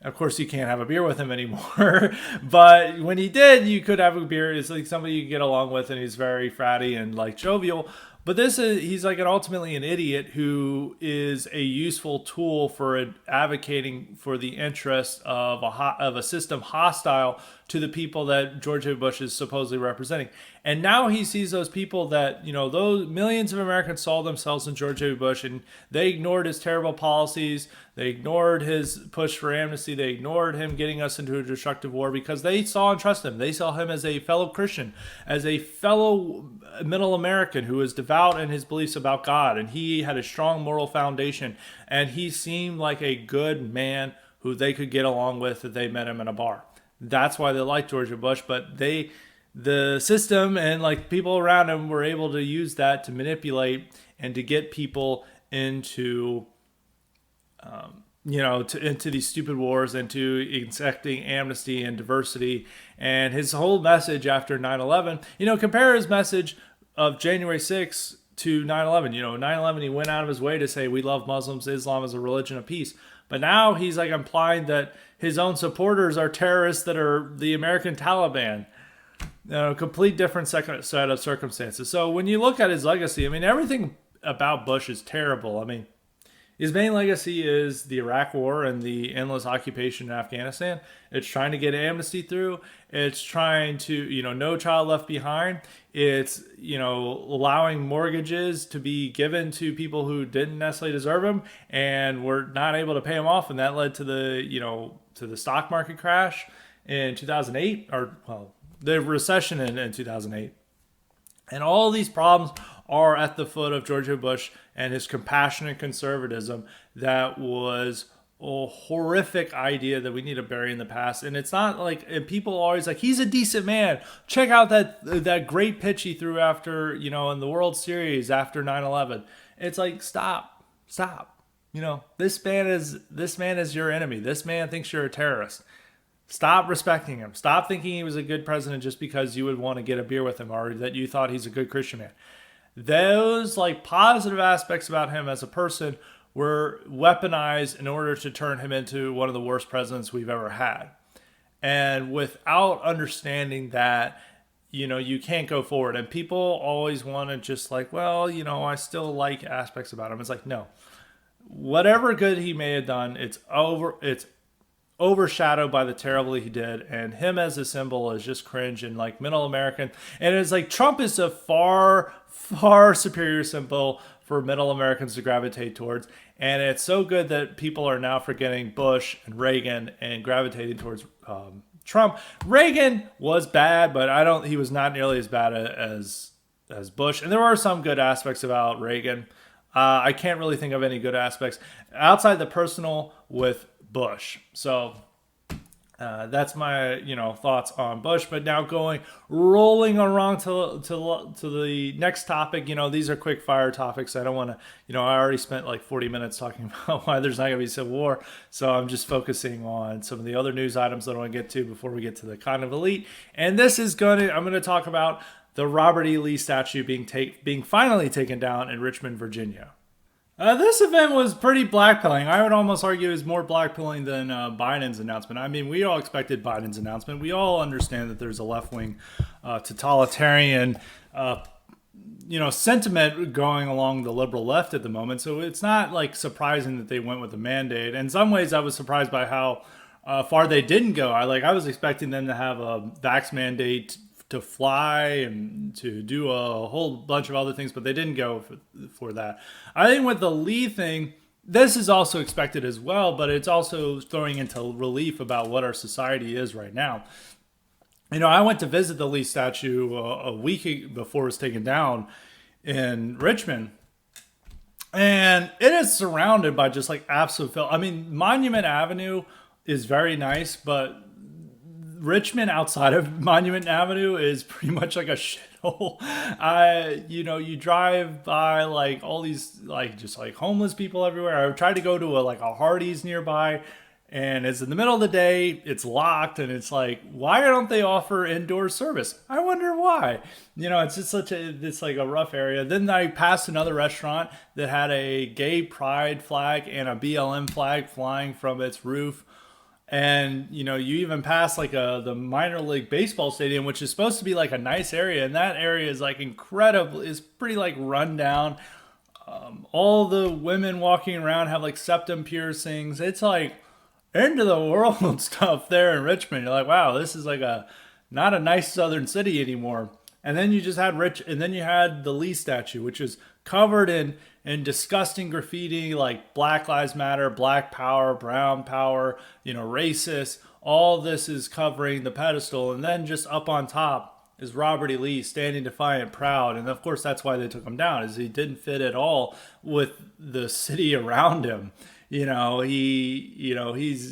of course, you can't have a beer with him anymore. But when he did, you could have a beer. It's somebody you get along with, and he's very fratty and jovial. But he's ultimately an idiot who is a useful tool for advocating for the interests of a system hostile to the people that George W. Bush is supposedly representing. And now he sees those people that, those millions of Americans saw themselves in George W. Bush, and they ignored his terrible policies. They ignored his push for amnesty. They ignored him getting us into a destructive war because they saw and trusted him. They saw him as a fellow Christian, as a fellow middle American who was devout in his beliefs about God. And he had a strong moral foundation. And he seemed like a good man who they could get along with if they met him in a bar. That's why they liked George W. Bush. But the system and people around him were able to use that to manipulate and to get people into into these stupid wars, into accepting amnesty and diversity. And his whole message after 9/11, compare his message of January 6th to 9/11. 9/11, he went out of his way to say we love Muslims, Islam is a religion of peace. But now he's like implying that his own supporters are terrorists that are the American Taliban. Complete different set of circumstances. So when you look at his legacy, I mean, everything about Bush is terrible. I mean, his main legacy is the Iraq War and the endless occupation in Afghanistan. It's trying to get amnesty through. It's trying to, no child left behind. It's, allowing mortgages to be given to people who didn't necessarily deserve them and were not able to pay them off. And that led to the stock market crash in 2008, the recession in 2008. And all these problems are at the foot of George W. Bush and his compassionate conservatism that was a horrific idea that we need to bury in the past. And it's not like, and people are always like, he's a decent man. Check out that great pitch he threw after, in the World Series after 9/11. It's like, stop. This man is your enemy. This man thinks you're a terrorist. Stop respecting him. Stop thinking he was a good president just because you would want to get a beer with him or that you thought he's a good Christian man. Those positive aspects about him as a person were weaponized in order to turn him into one of the worst presidents we've ever had. And without understanding that, you can't go forward. And people always want to just I still like aspects about him. It's like, no. Whatever good he may have done, it's overshadowed by the terrible he did, and him as a symbol is just cringe and middle American. And it's like Trump is a far superior symbol for middle Americans to gravitate towards, and it's so good that people are now forgetting Bush and Reagan and gravitating towards Trump. Reagan was bad, but he was not nearly as bad as Bush, and there are some good aspects about Reagan. I can't really think of any good aspects outside the personal with Bush. So that's my thoughts on Bush. But now rolling around to the next topic. These are quick fire topics. I don't want to. I already spent 40 minutes talking about why there's not going to be civil war. So I'm just focusing on some of the other news items that I want to get to before we get to the kind of elite. And I'm going to talk about the Robert E. Lee statue being finally taken down in Richmond, Virginia. This event was pretty blackpilling. I would almost argue it was more blackpilling than Biden's announcement. I mean, we all expected Biden's announcement. We all understand that there's a left-wing totalitarian sentiment going along the liberal left at the moment. So it's not surprising that they went with a mandate. In some ways, I was surprised by how far they didn't go. I was expecting them to have a vax mandate to fly and to do a whole bunch of other things, but they didn't go for that. I think with the Lee thing, this is also expected as well, but it's also throwing into relief about what our society is right now. I went to visit the Lee statue a week before it was taken down in Richmond, and it is surrounded by just absolute filth. I mean, Monument Avenue is very nice, but Richmond outside of Monument Avenue is pretty much like a shithole. You drive by all these homeless people everywhere. I tried to go to a Hardee's nearby, and it's in the middle of the day. It's locked, and it's why don't they offer indoor service? I wonder why. It's just it's a rough area. Then I passed another restaurant that had a gay pride flag and a BLM flag flying from its roof. And, you even pass the minor league baseball stadium, which is supposed to be a nice area. And that area is incredible. It's pretty run down. All the women walking around have septum piercings. It's end of the world stuff there in Richmond. You're wow, this is not a nice southern city anymore. And then you just had you had the Lee statue, which is covered in disgusting graffiti Black Lives Matter, Black Power, Brown Power, racist. All this is covering the pedestal. And then just up on top is Robert E. Lee standing defiant, proud. And of course, that's why they took him down, is he didn't fit at all with the city around him. He's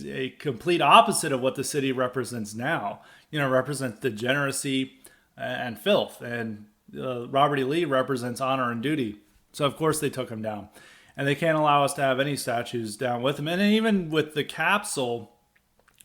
a complete opposite of what the city represents now. Represents degeneracy and filth. And Robert E. Lee represents honor and duty. So, of course, they took him down. And they can't allow us to have any statues down with him. And even with the capsule,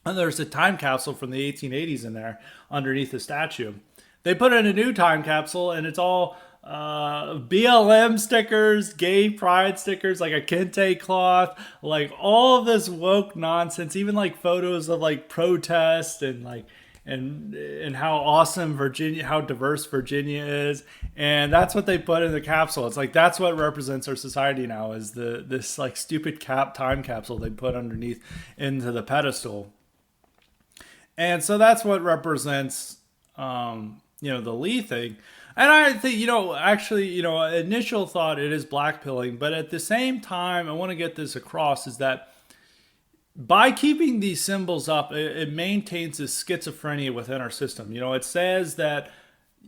and there's a time capsule from the 1880s in there underneath the statue. They put in a new time capsule, and it's all BLM stickers, gay pride stickers, like a kente cloth, like all of this woke nonsense, even like photos of like protest and like and how awesome Virginia, how diverse Virginia is, and that's what they put in the capsule. It's like that's what represents our society now is this like stupid time capsule they put underneath into the pedestal, and so that's what represents the Lee thing. And I think, actually, initial thought it is blackpilling, but at the same time, I want to get this across is that by keeping these symbols up, it maintains this schizophrenia within our system. It says that,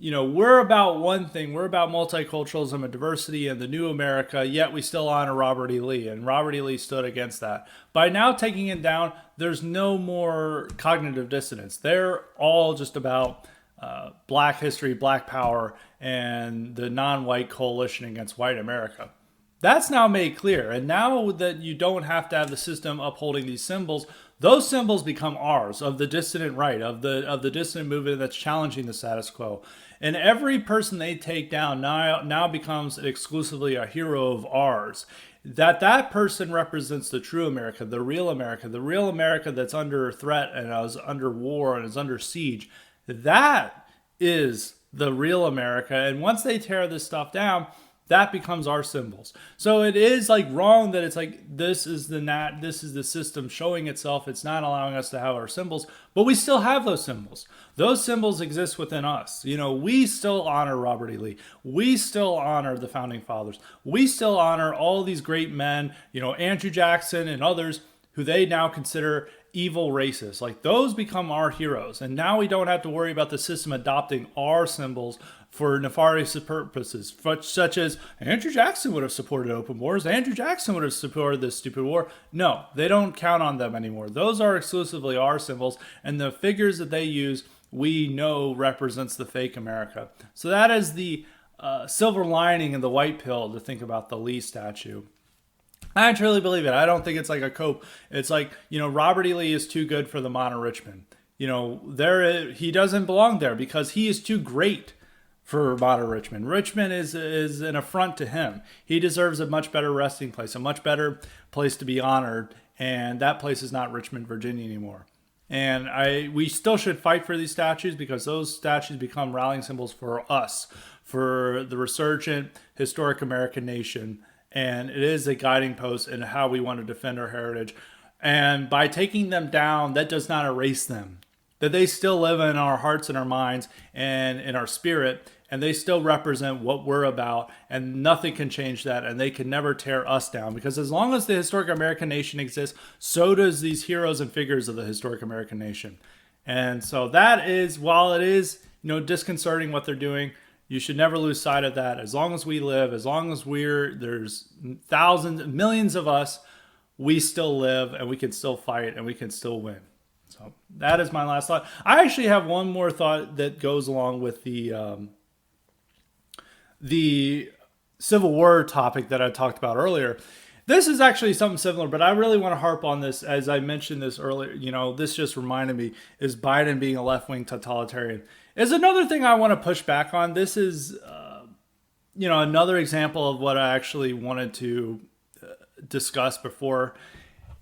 we're about one thing, we're about multiculturalism and diversity and the new America, yet we still honor Robert E. Lee, and Robert E. Lee stood against that. By now taking it down, there's no more cognitive dissonance. They're all just about black history, black power, and the non-white coalition against white America. That's now made clear. And now that you don't have to have the system upholding these symbols, those symbols become ours, of the dissident right, of the dissident movement that's challenging the status quo. And every person they take down now becomes exclusively a hero of ours. That person represents the true America, the real America that's under threat and is under war and is under siege. That is the real America. And once they tear this stuff down, that becomes our symbols. So it is like wrong that it's like this is the system showing itself. It's not allowing us to have our symbols, but we still have those symbols. Those symbols exist within us. We still honor Robert E. Lee. We still honor the founding fathers. We still honor all these great men, Andrew Jackson and others who they now consider evil racists. Like those become our heroes. And now we don't have to worry about the system adopting our symbols for nefarious purposes, such as Andrew Jackson would have supported open wars. Andrew Jackson would have supported this stupid war. No, they don't count on them anymore. Those are exclusively our symbols. And the figures that they use, we know represents the fake America. So that is the silver lining in the white pill to think about the Lee statue. I truly believe it. I don't think it's like a cope. It's like, Robert E. Lee is too good for the modern Richmond. He doesn't belong there because he is too great for modern Richmond. Richmond is an affront to him. He deserves a much better resting place, a much better place to be honored. And that place is not Richmond, Virginia anymore. And we still should fight for these statues because those statues become rallying symbols for us, for the resurgent historic American nation. And it is a guiding post in how we want to defend our heritage. And by taking them down, that does not erase them. That they still live in our hearts and our minds and in our spirit. And they still represent what we're about. And nothing can change that. And they can never tear us down. Because as long as the historic American nation exists, so does these heroes and figures of the historic American nation. And so that is, while it is, disconcerting what they're doing, you should never lose sight of that. As long as we live, as long as there's thousands, millions of us, we still live and we can still fight and we can still win. So that is my last thought. I actually have one more thought that goes along with the Civil War topic that I talked about earlier. This is actually something similar, but I really want to harp on this. As I mentioned this earlier, this just reminded me, is Biden being a left-wing totalitarian. Is another thing I want to push back on. This is, another example of what I actually wanted to discuss before,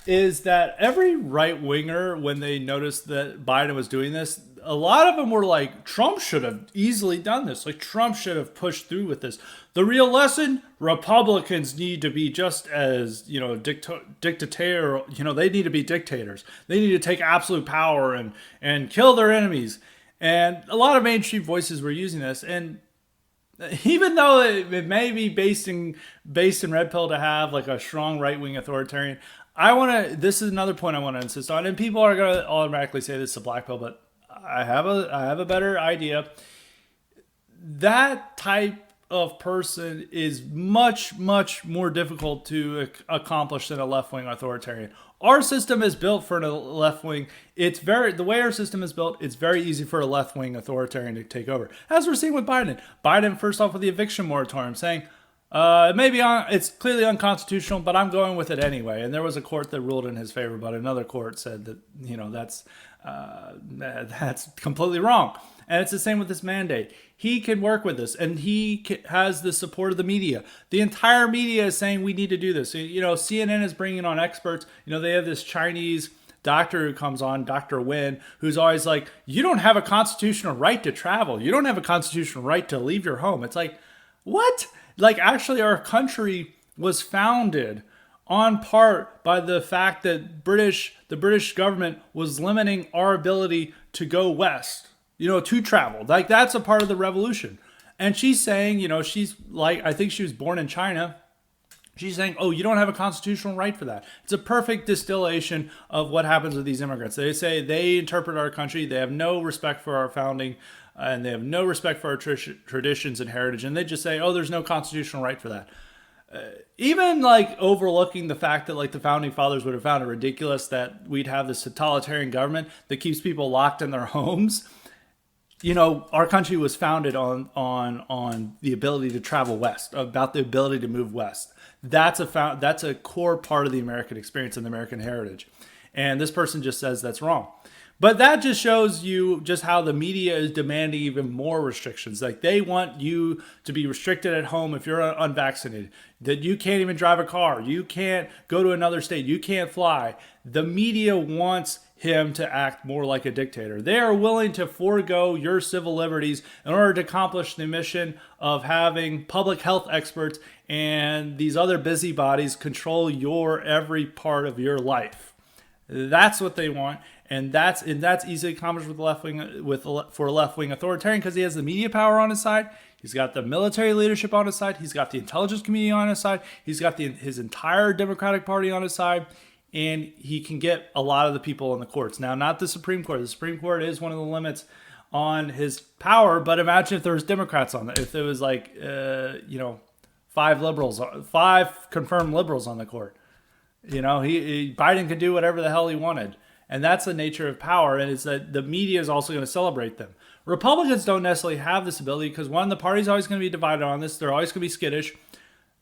is that every right-winger, when they noticed that Biden was doing this, a lot of them were like, Trump should have easily done this. Like, Trump should have pushed through with this. The real lesson, Republicans need to be just as, dictator, they need to be dictators. They need to take absolute power and kill their enemies. And a lot of mainstream voices were using this. And even though it may be based in red pill to have like a strong right-wing authoritarian, this is another point I want to insist on. And people are going to automatically say this is a black pill, but I have a better idea. That type of person is much, much more difficult to accomplish than a left-wing authoritarian. Our system is built for a left-wing. The way our system is built, it's very easy for a left-wing authoritarian to take over. As we're seeing with Biden. Biden, first off with the eviction moratorium, saying, it's clearly unconstitutional, but I'm going with it anyway. And there was a court that ruled in his favor, but another court said that, that's completely wrong. And it's the same with this mandate. He can work with this, and has the support of the media. The entire media is saying we need to do this. CNN is bringing on experts. They have this Chinese doctor who comes on, Dr. Wen, who's always like, you don't have a constitutional right to travel. You don't have a constitutional right to leave your home. It's like, what? Like, actually, our country was founded on part by the fact that the British government was limiting our ability to go west, to travel. Like, that's a part of the revolution. And she's saying, she's like, I think she was born in China. She's saying, oh, you don't have a constitutional right for that. It's a perfect distillation of what happens with these immigrants. They say they interpret our country. They have no respect for our founding, and they have no respect for our traditions and heritage. And they just say, oh, there's no constitutional right for that. Even like overlooking the fact that like the founding fathers would have found it ridiculous that we'd have this totalitarian government that keeps people locked in their homes. Our country was founded on the ability to travel west, about the ability to move west. That's a core part of the American experience and the American heritage. And this person just says that's wrong. But that just shows you just how the media is demanding even more restrictions. Like, they want you to be restricted at home if you're unvaccinated, that you can't even drive a car, you can't go to another state, you can't fly. The media wants him to act more like a dictator. They are willing to forego your civil liberties in order to accomplish the mission of having public health experts and these other busybodies control your every part of your life. That's what they want. And that's easily accomplished with for a left-wing authoritarian, because he has the media power on his side. He's got the military leadership on his side. He's got the intelligence community on his side. He's got his entire Democratic Party on his side. And he can get a lot of the people in the courts. Now, not the Supreme Court. The Supreme Court is one of the limits on his power. But imagine if there was Democrats on it. If there was like, 5 confirmed liberals on the court. Biden could do whatever the hell he wanted. And that's the nature of power, and it's that the media is also going to celebrate them. Republicans don't necessarily have this ability because, one, the party's always going to be divided on this. They're always going to be skittish.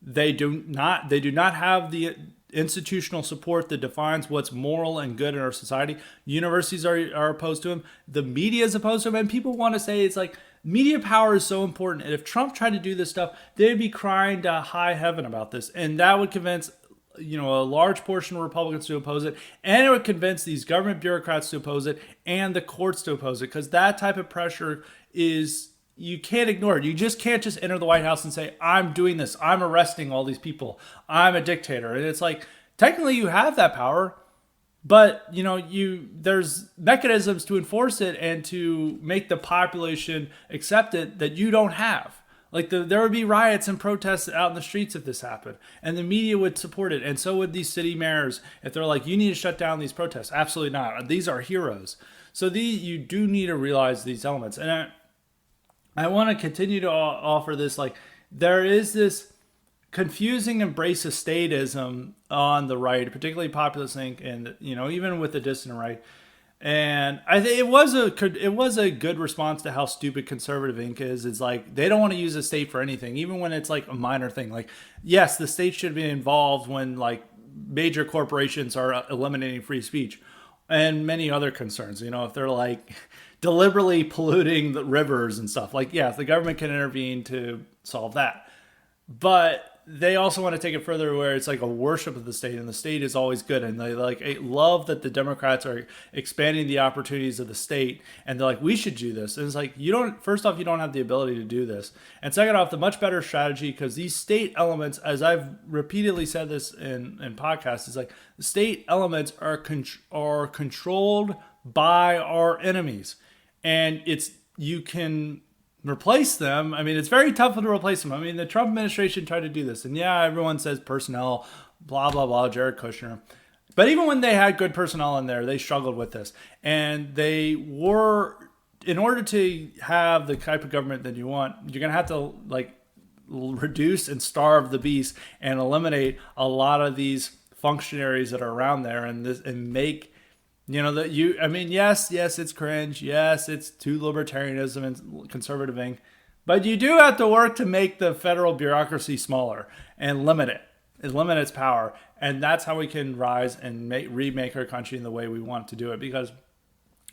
They do not have the institutional support that defines what's moral and good in our society. Universities are opposed to him. The media is opposed to him, and people want to say it's like media power is so important. And if Trump tried to do this stuff, they'd be crying to high heaven about this, and that would convince a large portion of Republicans to oppose it, and it would convince these government bureaucrats to oppose it and the courts to oppose it, because that type of pressure you can't ignore it. You just can't just enter the White House and say, I'm doing this, I'm arresting all these people, I'm a dictator. And it's like, technically you have that power, but there's mechanisms to enforce it and to make the population accept it that you don't have. Like, there would be riots and protests out in the streets if this happened. And the media would support it. And so would these city mayors. If they're like, you need to shut down these protests. Absolutely not. These are heroes. So you do need to realize these elements. And I want to continue to offer this. Like, there is this confusing embrace of statism on the right, particularly Populist Inc. And, even with the dissident right. And I think it was a good response to how stupid Conservative Inc. is. It's like, they don't want to use the state for anything, even when it's like a minor thing. Like, yes, the state should be involved when like major corporations are eliminating free speech and many other concerns. If they're like deliberately polluting the rivers and stuff, like, yes, the government can intervene to solve that. But they also want to take it further where it's like a worship of the state, and the state is always good. And they love that the Democrats are expanding the opportunities of the state. And they're like, we should do this. And it's like, first off, you don't have the ability to do this. And second off, the much better strategy, because these state elements, as I've repeatedly said this in podcasts, is like the state elements are controlled by our enemies. And you can replace them. I mean, it's very tough to replace them. I mean, the Trump administration tried to do this. And yeah, everyone says personnel, blah, blah, blah, Jared Kushner. But even when they had good personnel in there, they struggled with this. And in order to have the type of government that you want, you're going to have to reduce and starve the beast and eliminate a lot of these functionaries that are around there and make yes, it's cringe. Yes, it's too libertarianism and conservative Inc. But you do have to work to make the federal bureaucracy smaller and limit it. Limit its power. And that's how we can rise and remake our country in the way we want to do it. Because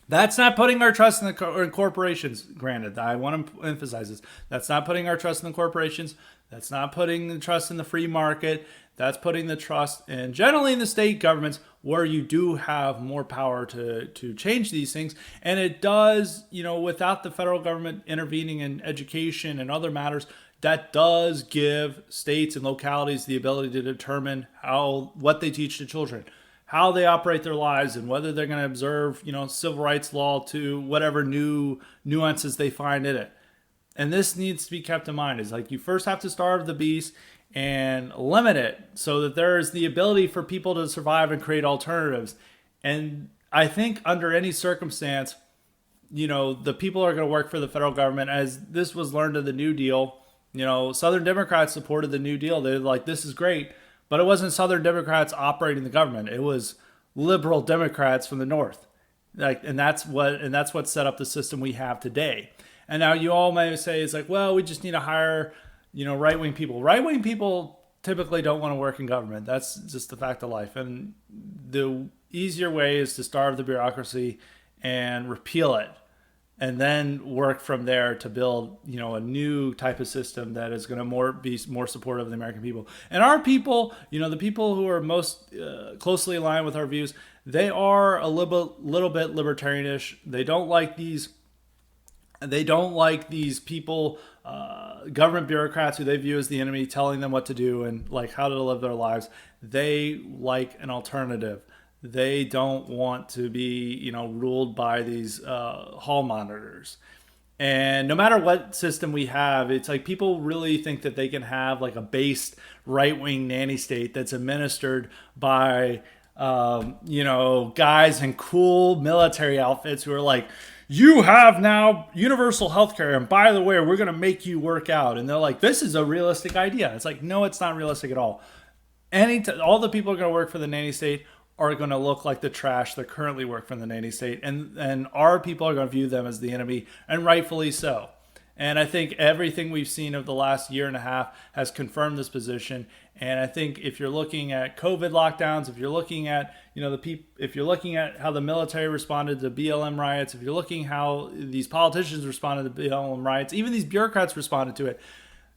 That's not putting our trust in in corporations. Granted, I want to emphasize this. That's not putting our trust in the corporations. That's not putting the trust in the free market. That's putting the trust in generally in the state governments, where you do have more power to change these things. And it does, without the federal government intervening in education and other matters, that does give states and localities the ability to determine what they teach to children, how they operate their lives, and whether they're going to observe, civil rights law to whatever new nuances they find in it. And this needs to be kept in mind. Is like you first have to starve the beast and limit it so that there is the ability for people to survive and create alternatives. And I think under any circumstance, the people are going to work for the federal government, as this was learned in the New Deal. Southern Democrats supported the New Deal. They're like, this is great. But it wasn't Southern Democrats operating the government. It was liberal Democrats from the North. And that's what set up the system we have today. And now you all may say, it's like, well, we just need to hire, right-wing people. Right-wing people typically don't want to work in government. That's just the fact of life. And the easier way is to starve the bureaucracy and repeal it, and then work from there to build, a new type of system that is going to be more supportive of the American people. And our people, the people who are most closely aligned with our views, they are a little bit libertarianish. They don't like these people, government bureaucrats who they view as the enemy, telling them what to do and like how to live their lives. They like an alternative. They don't want to be, ruled by these hall monitors. And no matter what system we have, it's like people really think that they can have like a based right-wing nanny state that's administered by, guys in cool military outfits who are like, you have now universal health care, and by the way, we're going to make you work out. And they're like, this is a realistic idea. It's like, no, it's not realistic at all. All the people who are going to work for the nanny state are going to look like the trash that currently work from the nanny state. And our people are going to view them as the enemy, and rightfully so. And I think everything we've seen over the last year and a half has confirmed this position. And I think if you're looking at COVID lockdowns, if you're looking at, if you're looking at how the military responded to BLM riots, if you're looking how these politicians responded to BLM riots, even these bureaucrats responded to it,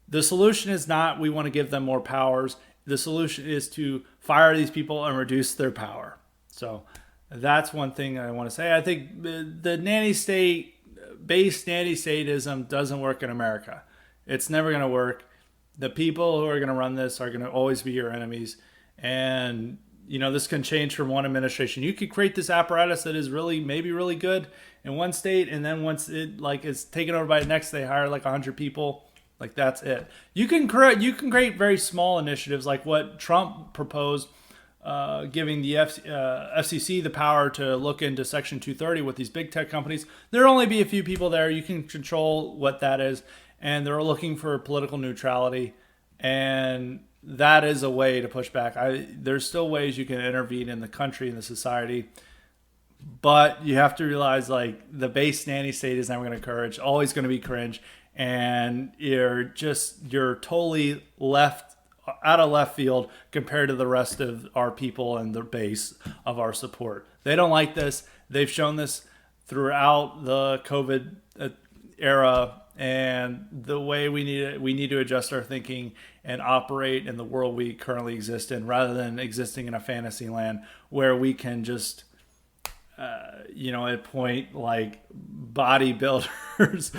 the solution is not we want to give them more powers. The solution is to fire these people and reduce their power. So that's one thing I want to say. I think the nanny state, based nanny statism doesn't work in America. It's never going to work. The people who are going to run this are going to always be your enemies. And, this can change from one administration. You could create this apparatus that is maybe really good in one state. And then once it is taken over by the next, they hire 100 people. Like that's it. You can create very small initiatives like what Trump proposed, giving the FCC the power to look into Section 230 with these big tech companies. There'll only be a few people there. You can control what that is, and they're looking for political neutrality, and that is a way to push back. There's still ways you can intervene in the country and the society, but you have to realize the base nanny state is never going to encourage. Always going to be cringe. And you're totally out of left field compared to the rest of our people and the base of our support. They don't like this. They've shown this throughout the COVID era, and the way we need to adjust our thinking and operate in the world we currently exist in, rather than existing in a fantasy land where we can just appoint bodybuilders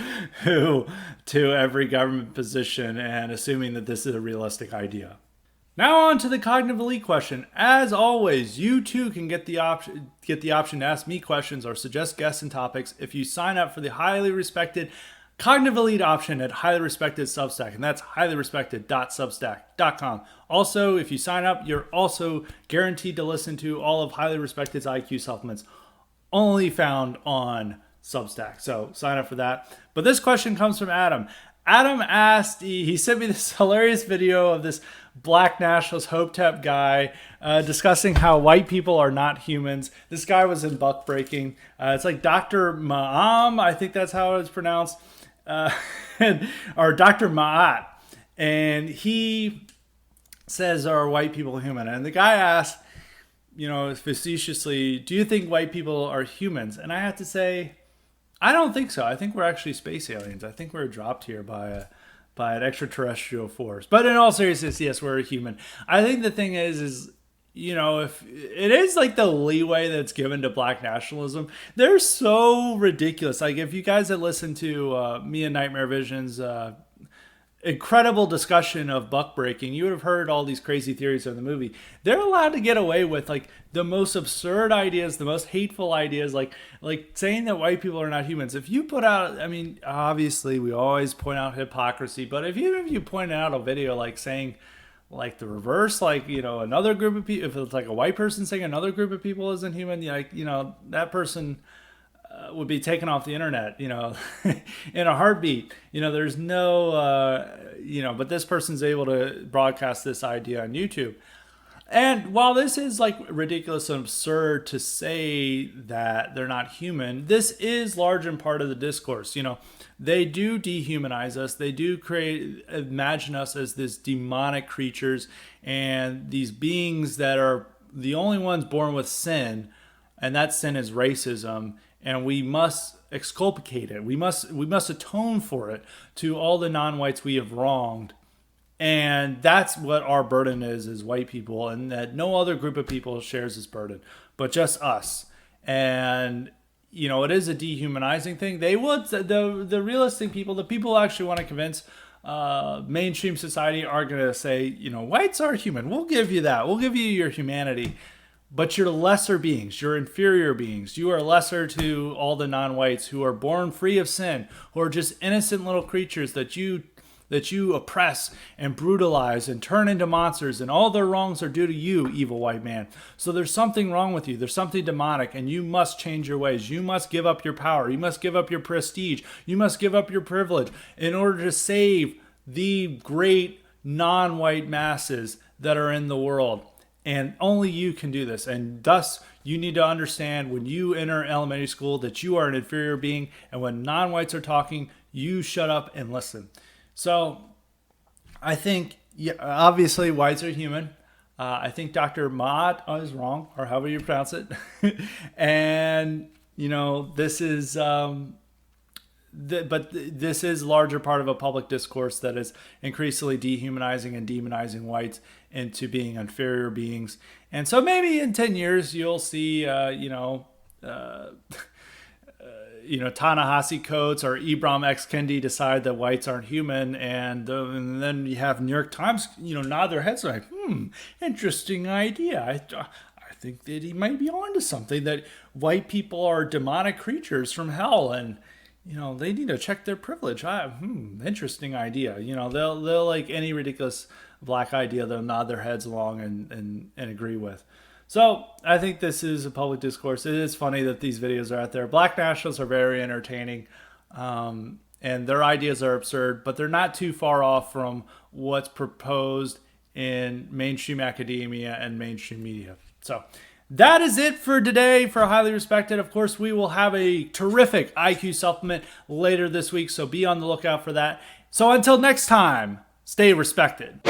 to every government position and assuming that this is a realistic idea. Now on to the cognitive elite question. As always, you too can get the option to ask me questions or suggest guests and topics if you sign up for the highly respected cognitive elite option at highly respected Substack, and that's highlyrespected.substack.com. Also, if you sign up, you're also guaranteed to listen to all of highly respected's IQ supplements, only found on Substack. So sign up for that. But this question comes from Adam. Adam asked, he sent me this hilarious video of this black nationalist Hopetep guy discussing how white people are not humans. This guy was in buck breaking. It's like Dr. Ma'am, I think that's how it's pronounced, or Dr. Ma'at. And he says, are white people human? And the guy asked, facetiously, do you think white people are humans? And I have to say, I don't think so. I think we're actually space aliens. I think we're dropped here by an extraterrestrial force. But in all seriousness, yes, we're a human. I think the thing is if it is like the leeway that's given to black nationalism, they're so ridiculous. Like if you guys had listened to me and Nightmare Vision's incredible discussion of buck breaking, you would have heard all these crazy theories of the movie. They're allowed to get away with like the most absurd ideas, the most hateful ideas, like saying that white people are not humans. If you put out, I mean, obviously we always point out hypocrisy, but if you point out a video like saying like the reverse, like another group of people, if it's like a white person saying another group of people isn't human, that person would be taken off the internet, in a heartbeat. There's no, but this person's able to broadcast this idea on YouTube. And while this is like ridiculous and absurd to say that they're not human, this is large and part of the discourse. They do dehumanize us. They do imagine us as this demonic creatures and these beings that are the only ones born with sin, and that sin is racism. And we must exculpate it. We must atone for it to all the non-whites we have wronged. And that's what our burden is as white people, and that no other group of people shares this burden, but just us. And, it is a dehumanizing thing. They would, the realistic people, the people who actually want to convince mainstream society are going to say, whites are human. We'll give you that. We'll give you your humanity. But you're lesser beings, you're inferior beings. You are lesser to all the non-whites who are born free of sin, who are just innocent little creatures that you oppress and brutalize and turn into monsters, and all their wrongs are due to you, evil white man. So there's something wrong with you. There's something demonic, and you must change your ways. You must give up your power. You must give up your prestige. You must give up your privilege in order to save the great non-white masses that are in the world. And only you can do this. And thus, you need to understand when you enter elementary school that you are an inferior being. And when non-whites are talking, you shut up and listen. So I think, obviously, whites are human. I think Dr. Mott is wrong, or however you pronounce it. And, this is... but this is a larger part of a public discourse that is increasingly dehumanizing and demonizing whites into being inferior beings. And so maybe in 10 years, you'll see, Ta-Nehisi Coates or Ibram X. Kendi decide that whites aren't human. And then you have New York Times, nod their heads like, interesting idea. I think that he might be onto something, that white people are demonic creatures from hell, and they need to check their privilege. Interesting idea. They'll like any ridiculous black idea, they'll nod their heads along and agree with. So I think this is a public discourse. It is funny that these videos are out there. Black nationalists are very entertaining, and their ideas are absurd, but they're not too far off from what's proposed in mainstream academia and mainstream media. So that is it for today for Highly Respected. Of course, we will have a terrific IQ supplement later this week, so be on the lookout for that. So until next time, stay respected.